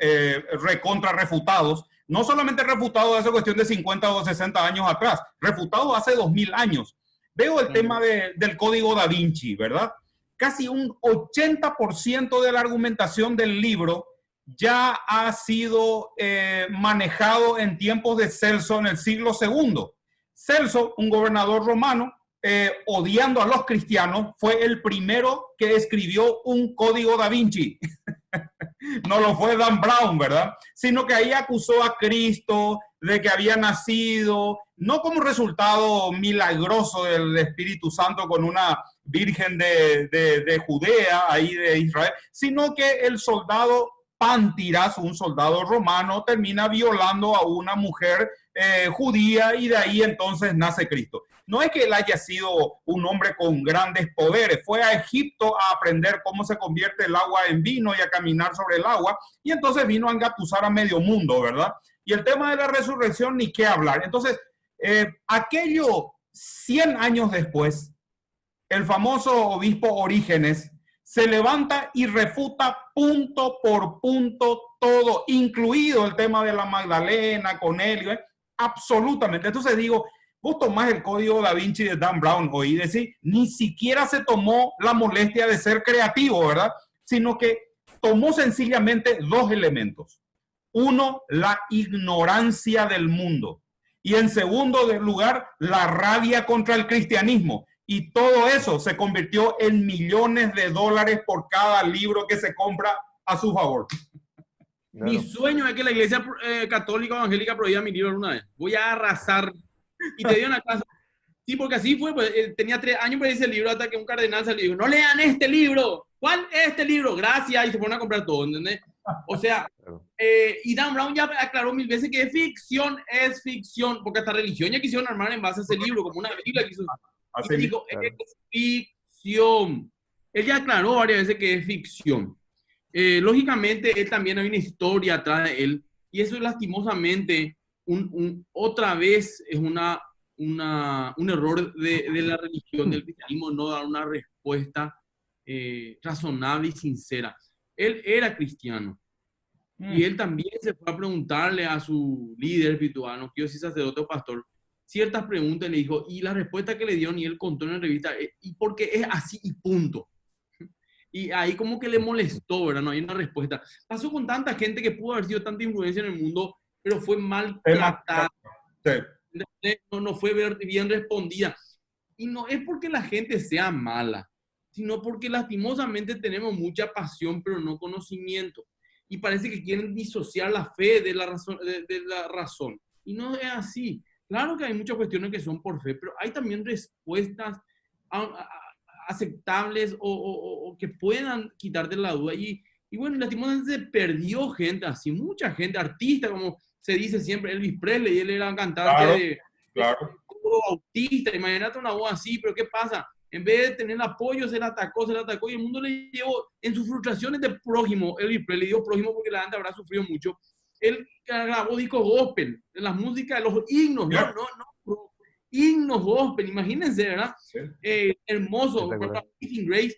recontra refutados, no solamente refutados hace cuestión de 50 o 60 años atrás, refutados hace 2000 años. Veo el tema del código Da Vinci, ¿verdad? Casi un 80% de la argumentación del libro ya ha sido manejado en tiempos de Celso en el siglo II. Celso, un gobernador romano, odiando a los cristianos, fue el primero que escribió un código Da Vinci. No lo fue Dan Brown, ¿verdad? Sino que ahí acusó a Cristo, de que había nacido, no como resultado milagroso del Espíritu Santo con una virgen de Judea, ahí de Israel, sino que el soldado Pántiras, un soldado romano, termina violando a una mujer judía y de ahí entonces nace Cristo. No es que él haya sido un hombre con grandes poderes, fue a Egipto a aprender cómo se convierte el agua en vino y a caminar sobre el agua, y entonces vino a engatusar a medio mundo, ¿verdad? Y el tema de la resurrección, ni qué hablar. Entonces, aquello 100 años después, el famoso obispo Orígenes se levanta y refuta punto por punto todo, incluido el tema de la Magdalena, Cornelio, absolutamente. Entonces digo, vos tomás el código Da Vinci de Dan Brown hoy y decís, ni siquiera se tomó la molestia de ser creativo, ¿verdad? Sino que tomó sencillamente dos elementos. Uno, la ignorancia del mundo. Y en segundo lugar, la rabia contra el cristianismo. Y todo eso se convirtió en millones de dólares por cada libro que se compra a su favor. Claro. Mi sueño es que la iglesia católica o evangélica prohíba mi libro alguna vez. Voy a arrasar. Y te dio una casa. Sí, porque así fue. Pues, tenía 3 años para ese libro hasta que un cardenal salió y dijo, no lean este libro. ¿Cuál es este libro? Gracias. Y se fueron a comprar todo, ¿entendés? O sea, y Dan Brown ya aclaró 1000 veces que es ficción, porque hasta religión ya quisieron armar en base a ese libro, como una Biblia quiso. Y dijo, es ficción. Él ya aclaró varias veces que es ficción. Lógicamente, él también hay una historia atrás de él, y eso lastimosamente, otra vez es un error de la religión, del cristianismo, no dar una respuesta razonable y sincera. Él era cristiano. Y él también se fue a preguntarle a su líder espiritual, no quiero decir sacerdote o pastor, ciertas preguntas, le dijo, y la respuesta que le dio, y él contó en la revista, y porque es así y punto. Y ahí como que le molestó, ¿verdad? No hay una respuesta. Pasó con tanta gente que pudo haber sido tanta influencia en el mundo, pero fue mal tratada. Sí. No fue bien respondida. Y no es porque la gente sea mala, sino porque lastimosamente tenemos mucha pasión, pero no conocimiento. Y parece que quieren disociar la fe de la razón. Y no es así. Claro que hay muchas cuestiones que son por fe, pero hay también respuestas aceptables o que puedan quitarte la duda. Y bueno, lastimosamente se perdió gente así, mucha gente, artistas, como se dice siempre, Elvis Presley, él era cantante de autista, imagínate una voz así, pero ¿qué pasa? En vez de tener apoyo, se la atacó, y el mundo le llevó en sus frustraciones de prójimo. Elvis Presley dio prójimo porque la gente habrá sufrido mucho. Él grabó discos gospel, de las músicas, de los himnos, no, himnos gospel, imagínense, ¿verdad? Sí. Hermoso, Grace.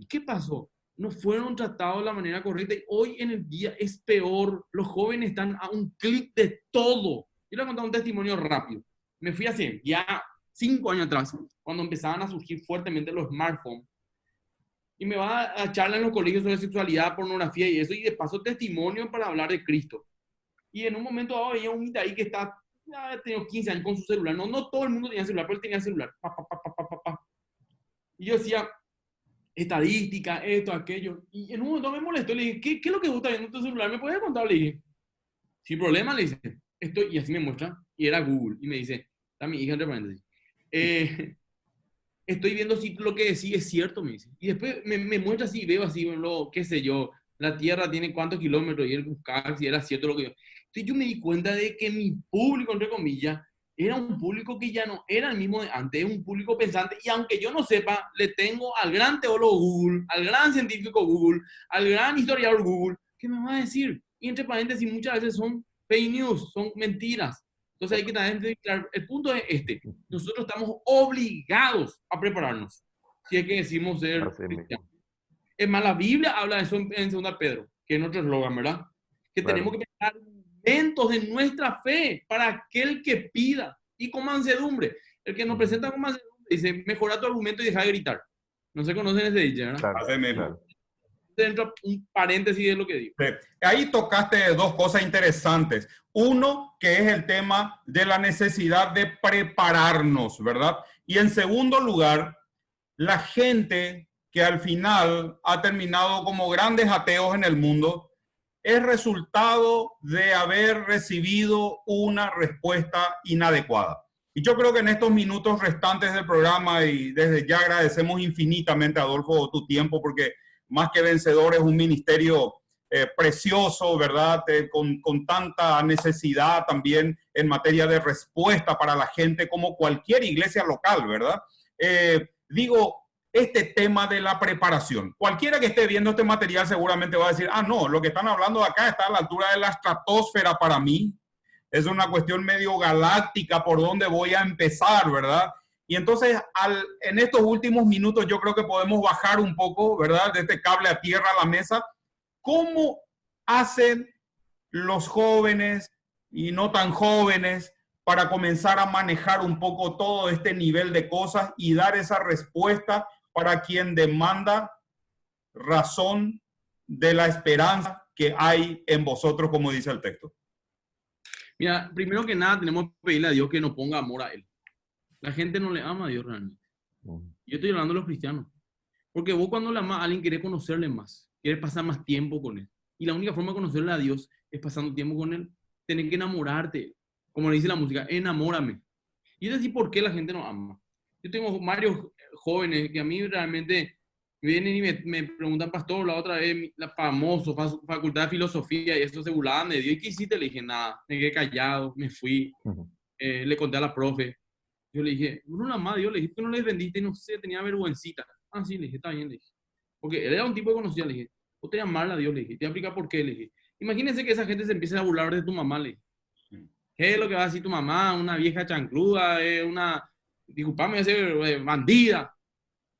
¿Qué pasó? No fueron tratados de la manera correcta y hoy en el día es peor. Los jóvenes están a un clic de todo. Yo les voy a contar un testimonio rápido. Me fui hace ya 5 años atrás, cuando empezaban a surgir fuertemente los smartphones. Y me va a charlar en los colegios sobre sexualidad, pornografía y eso, y de paso testimonio para hablar de Cristo. Y en un momento dado veía un ahí que ya tenía 15 años con su celular. No todo el mundo tenía celular, pero él tenía celular. Y yo decía, estadística, esto, aquello. Y en un momento me molestó. Le dije, ¿qué es lo que gusta viendo tu celular? ¿Me puedes contar? Le dije, sin problema, le dice. Y así me muestra. Y era Google. Y me dice, está mi hija entre paréntesis. Estoy viendo si lo que decís es cierto, me dice. Y después me muestra así, veo así, bueno, qué sé yo, la Tierra tiene cuántos kilómetros, y él buscaba si era cierto lo que yo. Entonces yo me di cuenta de que mi público, entre comillas, era un público que ya no era el mismo de antes, es un público pensante, y aunque yo no sepa, le tengo al gran teólogo Google, al gran científico Google, al gran historiador Google, ¿qué me va a decir? Y entre paréntesis, muchas veces son fake news, son mentiras. Entonces hay que también, claro, el punto es este, nosotros estamos obligados a prepararnos, si es que decimos ser cristianos. Es más, la Biblia habla de eso en 2 Pedro, que es nuestro eslogan, ¿verdad? Que tenemos que preparar argumentos de nuestra fe para aquel que pida, y con mansedumbre. El que nos presenta con mansedumbre dice, mejora tu argumento y deja de gritar. No se conocen ese dicho, ¿verdad? Claro. Dentro un paréntesis de lo que digo. Sí. Ahí tocaste 2 cosas interesantes. Uno, que es el tema de la necesidad de prepararnos, ¿verdad? Y en segundo lugar, la gente que al final ha terminado como grandes ateos en el mundo, es resultado de haber recibido una respuesta inadecuada. Y yo creo que en estos minutos restantes del programa, y desde ya agradecemos infinitamente, Adolfo, tu tiempo, porque Más que Vencedor es un ministerio precioso, ¿verdad? Con tanta necesidad también en materia de respuesta para la gente, como cualquier iglesia local, ¿verdad? Digo, este tema de la preparación. Cualquiera que esté viendo este material seguramente va a decir, ah, no, lo que están hablando acá está a la altura de la estratosfera para mí. Es una cuestión medio galáctica por donde voy a empezar, ¿verdad? Y entonces, en estos últimos minutos yo creo que podemos bajar un poco, ¿verdad? De este cable a tierra a la mesa. ¿Cómo hacen los jóvenes y no tan jóvenes para comenzar a manejar un poco todo este nivel de cosas y dar esa respuesta para quien demanda razón de la esperanza que hay en vosotros, como dice el texto? Mira, primero que nada tenemos que pedirle a Dios que nos ponga amor a Él. La gente no le ama a Dios realmente. Yo estoy hablando de los cristianos. Porque vos cuando le amas a alguien querés conocerle más, querés pasar más tiempo con Él. Y la única forma de conocerle a Dios es pasando tiempo con Él. Tenés que enamorarte. Como le dice la música, enamórame. Y es decir, ¿por qué la gente no ama? Yo tengo varios jóvenes que a mí realmente vienen y me preguntan, pastor, la otra vez, la famosa facultad de filosofía, y eso se burlaban de Dios. ¿Y qué hiciste? Le dije, nada, me quedé callado, me fui, le conté a la profe. Yo le dije, no la amaba, yo le dije, ¿por qué no les vendiste? Y no sé, tenía vergüencita. Ah, sí, le dije, está bien, le dije. Porque él era un tipo que conocía, le dije, vos te amarla a Dios, le dije, te voy a explicar por qué, le dije. Imagínense que esa gente se empiece a burlar de tu mamá, le dije. ¿Qué es lo que va a decir tu mamá? Una vieja chancluda, disculpame, bandida.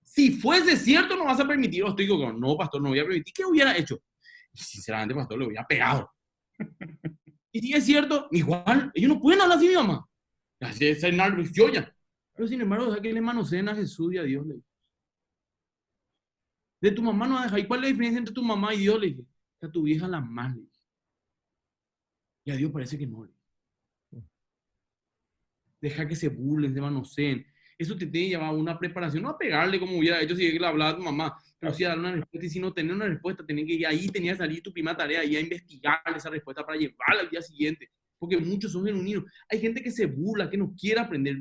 Si fuese cierto, no vas a permitir. Os digo, no, pastor, no voy a permitir. ¿Qué hubiera hecho? Y sinceramente, pastor, le hubiera pegado. Y si es cierto, igual, ellos no pueden hablar así, mi mamá. Así es yo ya. Pero sin embargo, deja que le manoseen a Jesús y a Dios, le dije. De tu mamá no deja. ¿Y cuál es la diferencia entre tu mamá y Dios? Le dije. Que a tu vieja la más, le dije. Y a Dios parece que no, le dije. Deja que se burlen, se manoseen. Eso te tiene que llevar a una preparación, no a pegarle como hubiera hecho si le hablaba a tu mamá, pero sí a dar una respuesta. Y si no tener una respuesta, ahí tenía que salir tu primera tarea, y a investigar esa respuesta para llevarla al día siguiente. Porque muchos son genuinos. Hay gente que se burla, que no quiere aprender.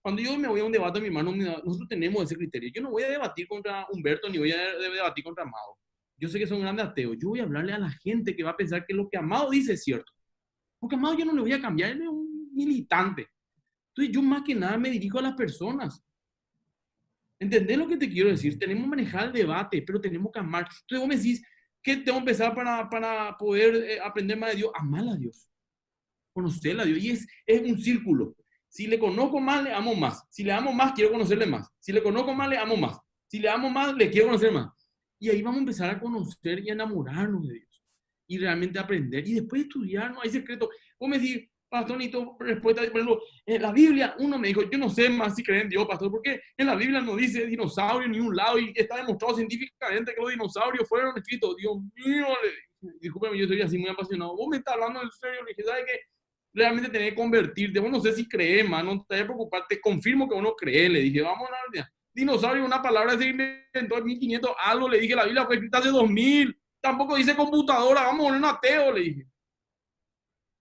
Cuando yo me voy a un debate, mi hermano, nosotros tenemos ese criterio. Yo no voy a debatir contra Humberto, ni voy a debatir contra Amado. Yo sé que son grandes ateos. Yo voy a hablarle a la gente que va a pensar que lo que Amado dice es cierto. Porque Amado yo no le voy a cambiar, él es un militante. Entonces yo más que nada me dirijo a las personas. ¿Entendés lo que te quiero decir? Tenemos que manejar el debate, pero tenemos que amar. Entonces vos me decís, ¿qué tengo que empezar para poder aprender más de Dios? Amar a Dios. Conocerle a Dios. Y es un círculo. Si le conozco más, le amo más. Si le amo más, quiero conocerle más. Si le conozco más, le amo más. Si le amo más, le quiero conocer más. Y ahí vamos a empezar a conocer y a enamorarnos de Dios. Y realmente aprender. Y después estudiar, no hay secreto. Vos me decís, pastor, necesito respuesta. Por ejemplo, en la Biblia, uno me dijo, yo no sé más si creen en Dios, pastor, porque en la Biblia no dice dinosaurio ni un lado, y está demostrado científicamente que los dinosaurios fueron escritos. Dios mío, discúlpeme, yo soy así muy apasionado. Vos me estás hablando en serio, le dije, ¿sabes qué? Realmente tenés que convertirte. Vos no sé si crees, man, no te debes preocupar, te confirmo que uno cree. Le dije, vamos a la dinosaurio, una palabra se inventó en 1500 algo, le dije, la Biblia fue escrita hace 2000. Tampoco dice computadora, vamos a poner un ateo, le dije.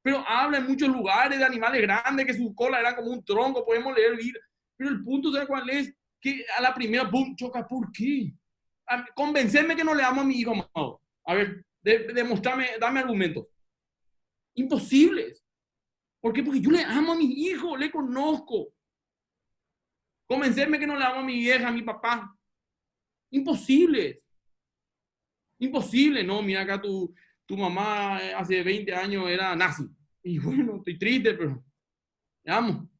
Pero habla en muchos lugares de animales grandes, que su cola era como un tronco, podemos leer vida. Pero el punto, ¿sabes cuál es? Que a la primera, ¡pum!, choca. ¿Por qué? Convencerme que no le amo a mi hijo, amado. A ver, demostrame, dame argumentos. Imposibles. ¿Por qué? Porque yo le amo a mi hijo, le conozco. Convencerme que no le amo a mi vieja, a mi papá. Imposibles. Imposible. No, mira acá tu mamá hace 20 años era nazi. Y bueno, estoy triste, pero le amo.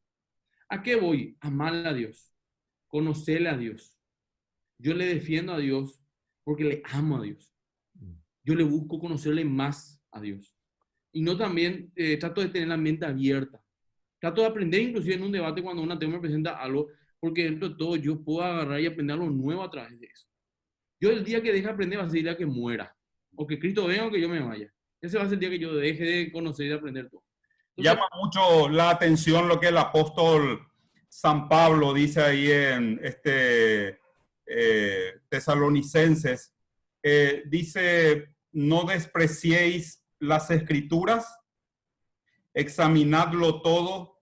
¿A qué voy? Amarle a Dios. Conocerle a Dios. Yo le defiendo a Dios porque le amo a Dios. Yo le busco conocerle más a Dios. Y no también trato de tener la mente abierta. Trato de aprender inclusive en un debate cuando un ateo me presenta algo, porque dentro de todo yo puedo agarrar y aprender algo nuevo a través de eso. Yo el día que deje de aprender va a ser el día que muera. O que Cristo venga o que yo me vaya. Ese va a ser el día que yo deje de conocer y de aprender todo. Entonces, llama mucho la atención lo que el apóstol San Pablo dice ahí en Tesalonicenses. Dice, no despreciéis las escrituras, examinadlo todo,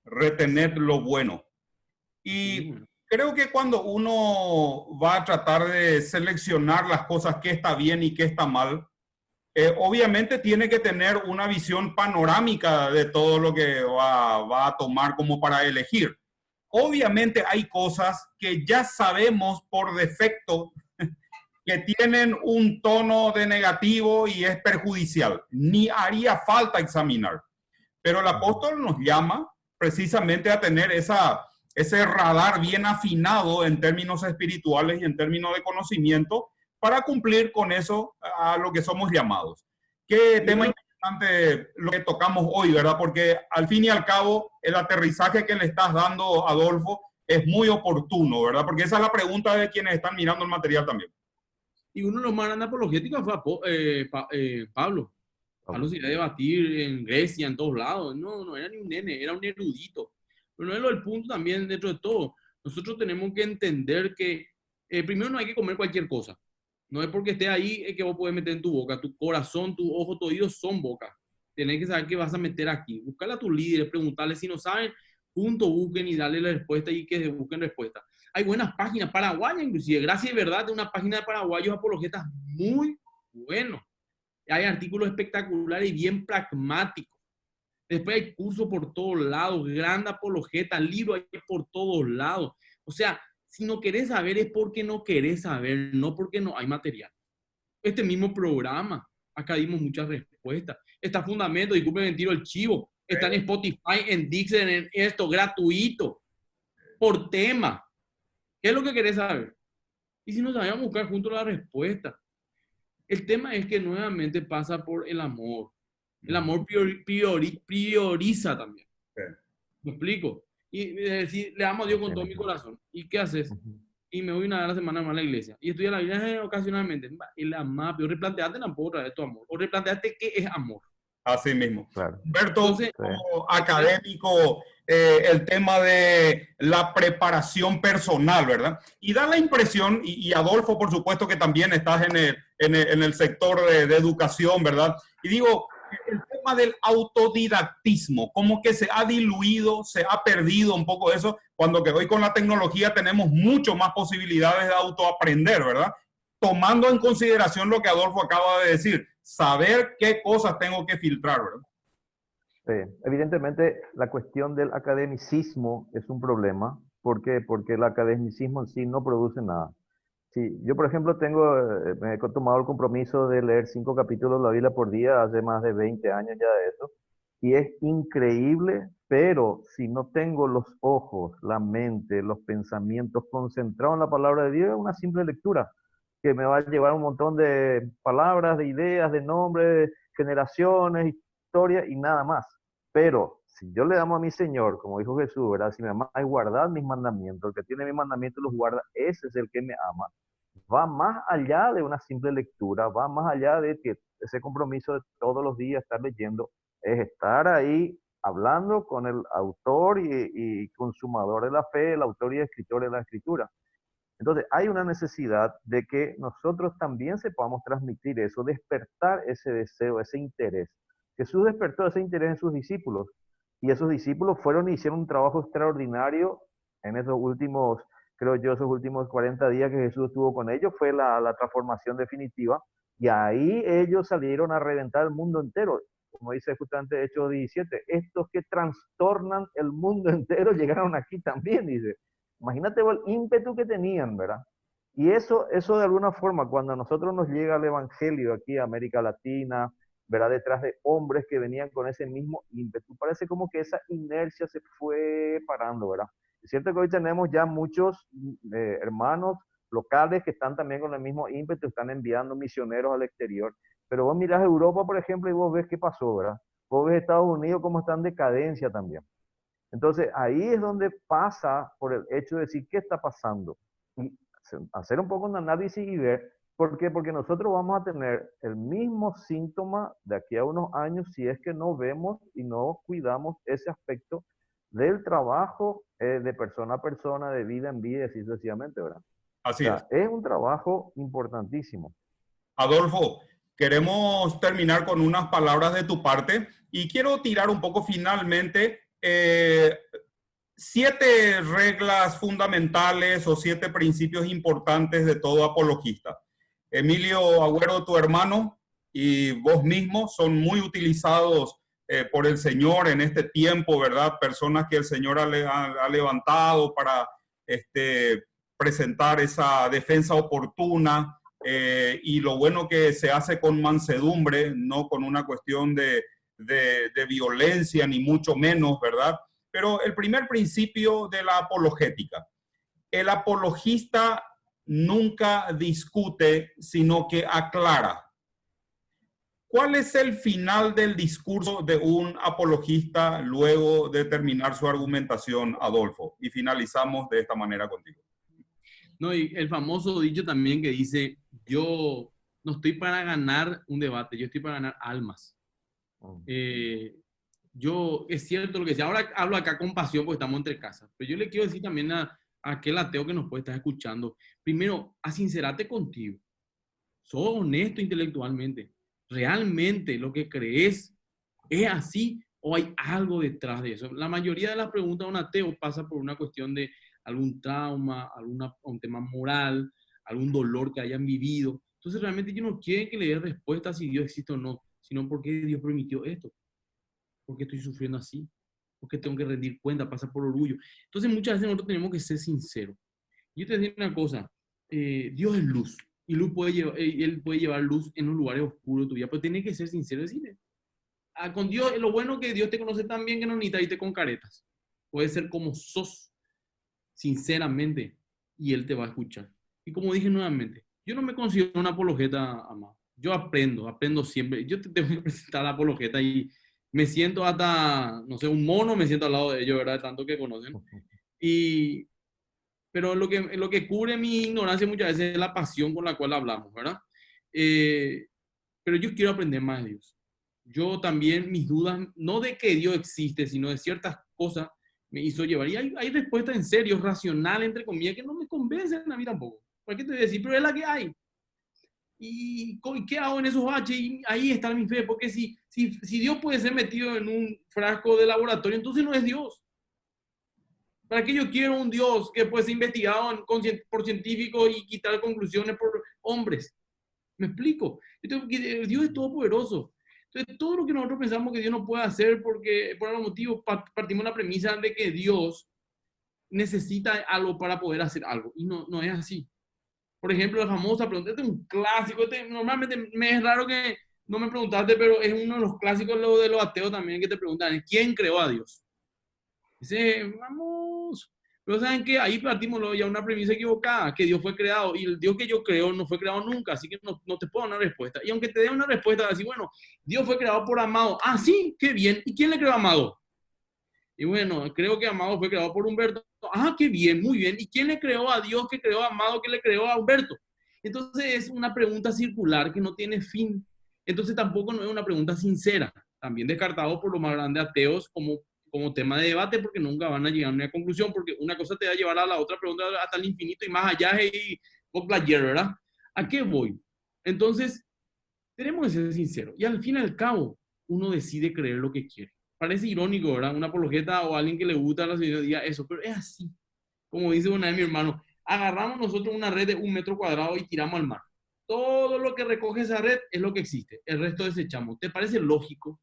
retened lo bueno. Y creo que cuando uno va a tratar de seleccionar las cosas que está bien y que está mal, obviamente tiene que tener una visión panorámica de todo lo que va a tomar como para elegir. Obviamente hay cosas que ya sabemos por defecto que tienen un tono de negativo y es perjudicial. Ni haría falta examinar. Pero el apóstol nos llama precisamente a tener ese radar bien afinado en términos espirituales y en términos de conocimiento para cumplir con eso a lo que somos llamados. Qué tema interesante lo que tocamos hoy, ¿verdad? Porque al fin y al cabo el aterrizaje que le estás dando, Adolfo, es muy oportuno, ¿verdad? Porque esa es la pregunta de quienes están mirando el material también. Y uno de los más grandes apologéticos fue Pablo. Pablo se iba a debatir en Grecia, en todos lados. No era ni un nene, era un erudito. Pero no es lo del punto también dentro de todo. Nosotros tenemos que entender que primero no hay que comer cualquier cosa. No es porque esté ahí que vos podés meter en tu boca. Tu corazón, tu ojo, tu oído son boca. Tenés que saber qué vas a meter aquí. Buscarle a tus líderes, preguntarles si no saben, juntos busquen y darle la respuesta y que busquen respuesta. Hay buenas páginas paraguayas, inclusive. Gracias de verdad de una página de paraguayos apologetas muy buenos. Hay artículos espectaculares y bien pragmáticos. Después hay cursos por todos lados, gran apologeta, libros hay por todos lados. O sea, si no querés saber es porque no querés saber, no porque no hay material. Este mismo programa, acá dimos muchas respuestas. Está Fundamento, disculpen el tiro el chivo. Está en Spotify, en Dixon, en esto, gratuito, por tema. ¿Qué es lo que querés saber? Y si no sabemos buscar juntos la respuesta. El tema es que nuevamente pasa por el amor. El amor prioriza también. ¿Me explico? Y decir, le amo a Dios con todo mi corazón. ¿Y qué haces? Y me voy una vez a la semana más a la iglesia. Y estudio la Biblia ocasionalmente. Y la amor, pero replanteate tampoco otra vez tu amor. O replanteate qué es amor. Así mismo. Claro. Humberto, entonces, como académico, el tema de la preparación personal, ¿verdad? Y da la impresión, y Adolfo, por supuesto, que también estás en el sector de educación, ¿verdad? Y digo, el tema del autodidactismo, como que se ha diluido, se ha perdido un poco eso, cuando que hoy con la tecnología tenemos mucho más posibilidades de autoaprender, ¿verdad? Tomando en consideración lo que Adolfo acaba de decir, saber qué cosas tengo que filtrar, ¿verdad? Sí. Evidentemente, la cuestión del academicismo es un problema. ¿Por qué? Porque el academicismo en sí no produce nada. Sí, yo, por ejemplo, me he tomado el compromiso de leer 5 capítulos de la Biblia por día, hace más de 20 años ya de eso, y es increíble, pero si no tengo los ojos, la mente, los pensamientos concentrados en la palabra de Dios, es una simple lectura que me va a llevar un montón de palabras, de ideas, de nombres, generaciones, historias y nada más. Pero si yo le amo a mi Señor, como dijo Jesús, ¿verdad? Si me amáis, guardad mis mandamientos, el que tiene mis mandamientos los guarda, ese es el que me ama. Va más allá de una simple lectura, va más allá de que ese compromiso de todos los días estar leyendo, es estar ahí hablando con el autor y consumador de la fe, el autor y escritor de la escritura. Entonces, hay una necesidad de que nosotros también sepamos transmitir eso, despertar ese deseo, ese interés. Jesús despertó ese interés en sus discípulos y esos discípulos fueron y hicieron un trabajo extraordinario en esos últimos, creo yo, esos últimos 40 días que Jesús estuvo con ellos, fue la transformación definitiva y ahí ellos salieron a reventar el mundo entero. Como dice justamente Hechos 17, estos que trastornan el mundo entero llegaron aquí también, dice. Imagínate el ímpetu que tenían, ¿verdad? Y eso de alguna forma, cuando a nosotros nos llega el Evangelio aquí a América Latina, ¿verdad? Detrás de hombres que venían con ese mismo ímpetu, parece como que esa inercia se fue parando, ¿verdad? Es cierto que hoy tenemos ya muchos hermanos locales que están también con el mismo ímpetu, están enviando misioneros al exterior, pero vos mirás Europa, por ejemplo, y vos ves qué pasó, ¿verdad? Vos ves Estados Unidos cómo está en decadencia también. Entonces, ahí es donde pasa por el hecho de decir qué está pasando y hacer un poco un análisis y ver por qué, porque nosotros vamos a tener el mismo síntoma de aquí a unos años si es que no vemos y no cuidamos ese aspecto del trabajo de persona a persona, de vida en vida y así sucesivamente, ¿verdad? Así es. Es un trabajo importantísimo. Adolfo, queremos terminar con unas palabras de tu parte y quiero tirar un poco finalmente 7 reglas fundamentales o 7 principios importantes de todo apologista. Emilio Agüero, tu hermano, y vos mismo son muy utilizados por el Señor en este tiempo, ¿verdad? Personas que el Señor ha levantado para presentar esa defensa oportuna, y lo bueno que se hace con mansedumbre, no con una cuestión de violencia, ni mucho menos, ¿verdad? Pero el primer principio de la apologética: el apologista nunca discute, sino que aclara. ¿Cuál es el final del discurso de un apologista luego de terminar su argumentación, Adolfo? Y finalizamos de esta manera contigo. No, y el famoso dicho también que dice, yo no estoy para ganar un debate, yo estoy para ganar almas. Es cierto lo que decía, ahora hablo acá con pasión porque estamos entre casas, pero yo le quiero decir también a aquel ateo que nos puede estar escuchando, primero, asincérate contigo, sos honesto intelectualmente, realmente lo que crees es así o hay algo detrás de eso. La mayoría de las preguntas de un ateo pasa por una cuestión de algún trauma, un tema moral, algún dolor que hayan vivido. Entonces realmente ellos no quieren que le dé respuesta si Dios existe o no, sino por qué Dios permitió esto, por qué estoy sufriendo así, por qué tengo que rendir cuenta, pasa por orgullo. Entonces muchas veces nosotros tenemos que ser sinceros. Yo te digo una cosa, Dios es luz, y luz Él puede llevar luz en los lugares oscuros de tu vida, pero tienes que ser sincero y decirle. Con Dios, lo bueno que Dios te conoce tan bien que no necesita irte con caretas. Puede ser como sos, sinceramente, y Él te va a escuchar. Y como dije nuevamente, yo no me considero una apologeta, amado. Yo aprendo siempre. Yo te tengo que presentar la apologeta y me siento hasta, no sé, un mono, me siento al lado de ellos, ¿verdad? Tanto que conocen. Pero lo que cubre mi ignorancia muchas veces es la pasión con la cual hablamos, ¿verdad? Pero yo quiero aprender más de Dios. Yo también, mis dudas, no de que Dios existe, sino de ciertas cosas, me hizo llevar. Y hay respuestas en serio, racionales, entre comillas, que no me convencen a mí tampoco. ¿Por qué te voy a decir? Pero es la que hay. ¿Y qué hago en esos baches? Y ahí está mi fe, porque si Dios puede ser metido en un frasco de laboratorio, entonces no es Dios. ¿Para qué yo quiero un Dios que puede ser investigado por científicos y quitar conclusiones por hombres? ¿Me explico? Dios es todopoderoso. Entonces, todo lo que nosotros pensamos que Dios no puede hacer porque por algún motivo partimos de la premisa de que Dios necesita algo para poder hacer algo. Y no es así. Por ejemplo, la famosa pregunta, este es un clásico, normalmente me es raro que no me preguntaste, pero es uno de los clásicos de los ateos también que te preguntan, ¿quién creó a Dios? Dice, vamos, pero ¿saben qué? Ahí partimos ya una premisa equivocada, que Dios fue creado, y el Dios que yo creo no fue creado nunca, así que no te puedo dar una respuesta. Y aunque te dé una respuesta, así, bueno, Dios fue creado por Amado. Ah, sí, qué bien. ¿Y quién le creó a Amado? Y bueno, creo que Amado fue creado por Humberto. Ah, qué bien, muy bien. ¿Y quién le creó a Dios que creó a Amado que le creó a Humberto? Entonces es una pregunta circular que no tiene fin. Entonces tampoco no es una pregunta sincera. También descartado por los más grandes ateos como tema de debate, porque nunca van a llegar a una conclusión, porque una cosa te va a llevar a la otra pregunta hasta el infinito y más allá, y player, ¿verdad? ¿A qué voy? Entonces, tenemos que ser sinceros. Y al fin y al cabo, uno decide creer lo que quiere. Parece irónico, ¿verdad? Una apologeta o alguien que le gusta la ciudad diga eso, pero es así. Como dice una vez mi hermano, agarramos nosotros una red de 1 metro cuadrado y tiramos al mar. Todo lo que recoge esa red es lo que existe. El resto desechamos. ¿Te parece lógico?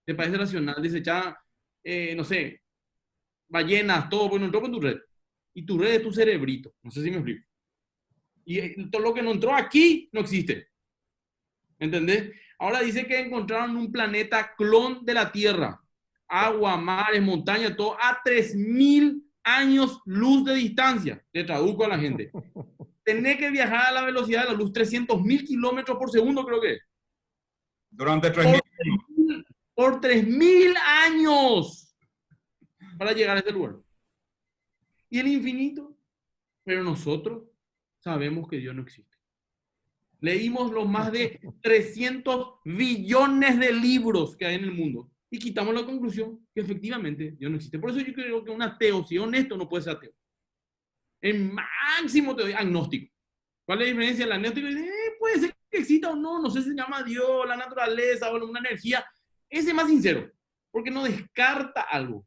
¿Te parece racional desechar, no sé, ballenas, todo? Bueno, entró con tu red. Y tu red es tu cerebrito. No sé si me explico. Y todo lo que no entró aquí no existe. ¿Entendés? Ahora dice que encontraron un planeta clon de la Tierra. Agua, mares, montañas, todo a 3.000 años luz de distancia. Le traduzco a la gente. Tenés que viajar a la velocidad de la luz, 300.000 kilómetros por segundo, creo que. Durante 3.000 años. Por 3.000 años para llegar a este lugar. Y el infinito. Pero nosotros sabemos que Dios no existe. Leímos los más de 300 billones de libros que hay en el mundo y quitamos la conclusión que efectivamente Dios no existe. Por eso yo creo que un ateo, si es honesto, no puede ser ateo. El máximo te doy agnóstico. ¿Cuál es la diferencia del agnóstico? Puede ser que exista o no, no sé si se llama Dios, la naturaleza o una energía, ese es más sincero, porque no descarta algo.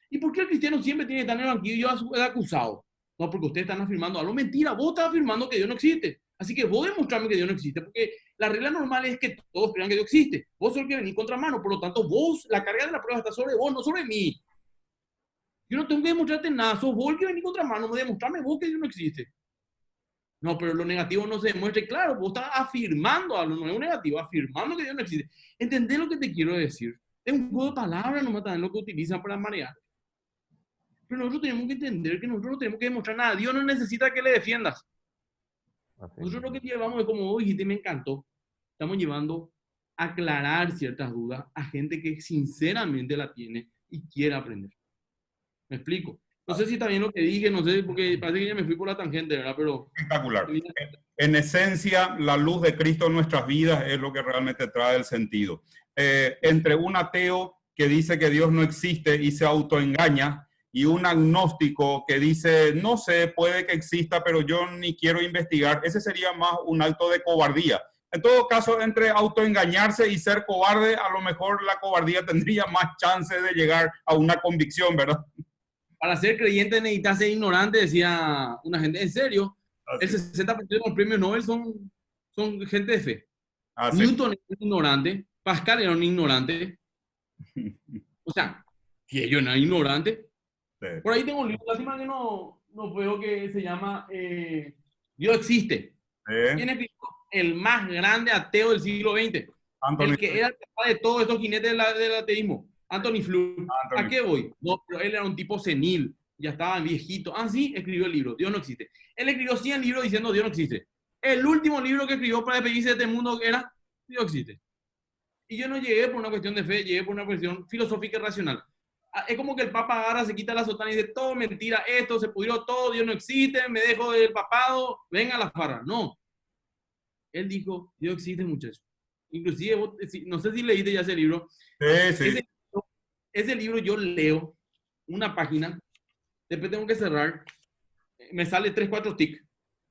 ¿Y por qué el cristiano siempre tiene que estar en el banquillo de acusado? No, porque ustedes están afirmando algo. Mentira, vos estás afirmando que Dios no existe. Así que vos demostrarme que Dios no existe, porque la regla normal es que todos crean que Dios existe. Vos sos el que venís contra mano, por lo tanto, vos, la carga de la prueba está sobre vos, no sobre mí. Yo no tengo que demostrarte nada, sos vos el que venís contra mano, demostrarme vos que Dios no existe. No, pero lo negativo no se demuestra. Claro, vos estás afirmando algo, no es un negativo, afirmando que Dios no existe. ¿Entendés lo que te quiero decir? Es un juego de palabras nomás también lo que utilizan para marear. Pero nosotros tenemos que entender que nosotros no tenemos que demostrar nada. Dios no necesita que le defiendas. Nosotros lo que llevamos es, como vos dijiste, me encantó. Estamos llevando a aclarar ciertas dudas a gente que sinceramente la tiene y quiere aprender. ¿Me explico? No sé si está bien lo que dije, no sé, porque parece que ya me fui por la tangente, ¿verdad? Pero... Espectacular. En esencia, la luz de Cristo en nuestras vidas es lo que realmente trae el sentido. Entre un ateo que dice que Dios no existe y se autoengaña, y un agnóstico que dice, no sé, puede que exista, pero yo ni quiero investigar, ese sería más un acto de cobardía. En todo caso, entre autoengañarse y ser cobarde, a lo mejor la cobardía tendría más chance de llegar a una convicción, ¿verdad? Para ser creyente necesitas ser ignorante, decía una gente. En serio, el 60% de los premios Nobel son gente de fe. Newton era ignorante, Pascal era un ignorante. O sea, que yo no era ignorante. Sí. Por ahí tengo un libro, lástima que no veo, que se llama Dios existe. ¿Quién escribió? El más grande ateo del siglo XX. El que era el papá de todos estos jinetes del ateísmo. Anthony Flew. ¿A qué voy? No, pero él era un tipo senil, ya estaba viejito. Ah, sí, escribió el libro, Dios no existe. Él escribió 100 libros diciendo Dios no existe. El último libro que escribió para despedirse de este mundo era Dios existe. Y yo no llegué por una cuestión de fe, llegué por una cuestión filosófica y racional. Es como que el Papa agarra, se quita la sotana y dice, todo mentira, esto, se pudrió todo, Dios no existe, me dejo del papado, venga a la farra. No. Él dijo, Dios existe, muchachos. Inclusive, no sé si leíste ya ese libro. Sí. Ese libro yo leo una página, después tengo que cerrar, me sale 3, 4 tics,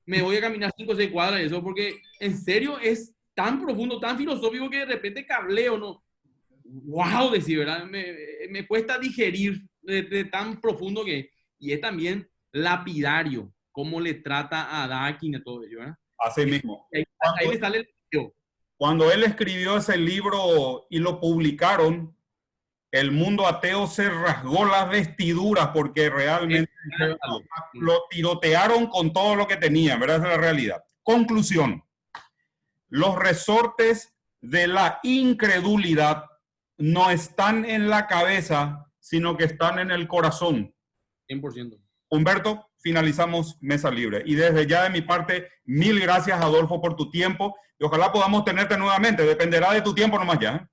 me voy a caminar 5 o 6 cuadras y eso, porque en serio es tan profundo, tan filosófico que de repente cableo, ¿no? Wow, decir, ¿verdad? Me cuesta digerir de tan profundo que es. Y es también lapidario, cómo le trata a Dawkins y todo ello, ¿verdad? Así mismo. Ahí le sale el video. Cuando él escribió ese libro y lo publicaron, el mundo ateo se rasgó las vestiduras porque realmente lo tirotearon con todo lo que tenían, ¿verdad? Esa es la realidad. Conclusión. Los resortes de la incredulidad no están en la cabeza, sino que están en el corazón. 100%. Humberto, finalizamos Mesa Libre. Y desde ya de mi parte, mil gracias, Adolfo, por tu tiempo. Y ojalá podamos tenerte nuevamente. Dependerá de tu tiempo nomás ya.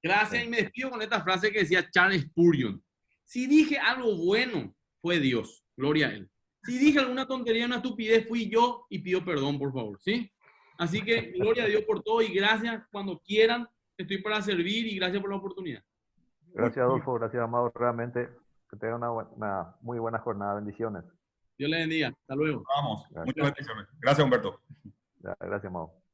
Gracias, y me despido con esta frase que decía Charles Spurgeon. Si dije algo bueno, fue Dios. Gloria a Él. Si dije alguna tontería, una estupidez, fui yo y pido perdón, por favor. ¿Sí? Así que gloria a Dios por todo y gracias. Cuando quieran, estoy para servir y gracias por la oportunidad. Gracias, Adolfo. Gracias, Amado. Realmente que tenga una muy buena jornada. Bendiciones. Dios le bendiga. Hasta luego. Vamos. Muchas bendiciones. Gracias, Humberto. Gracias, Amado.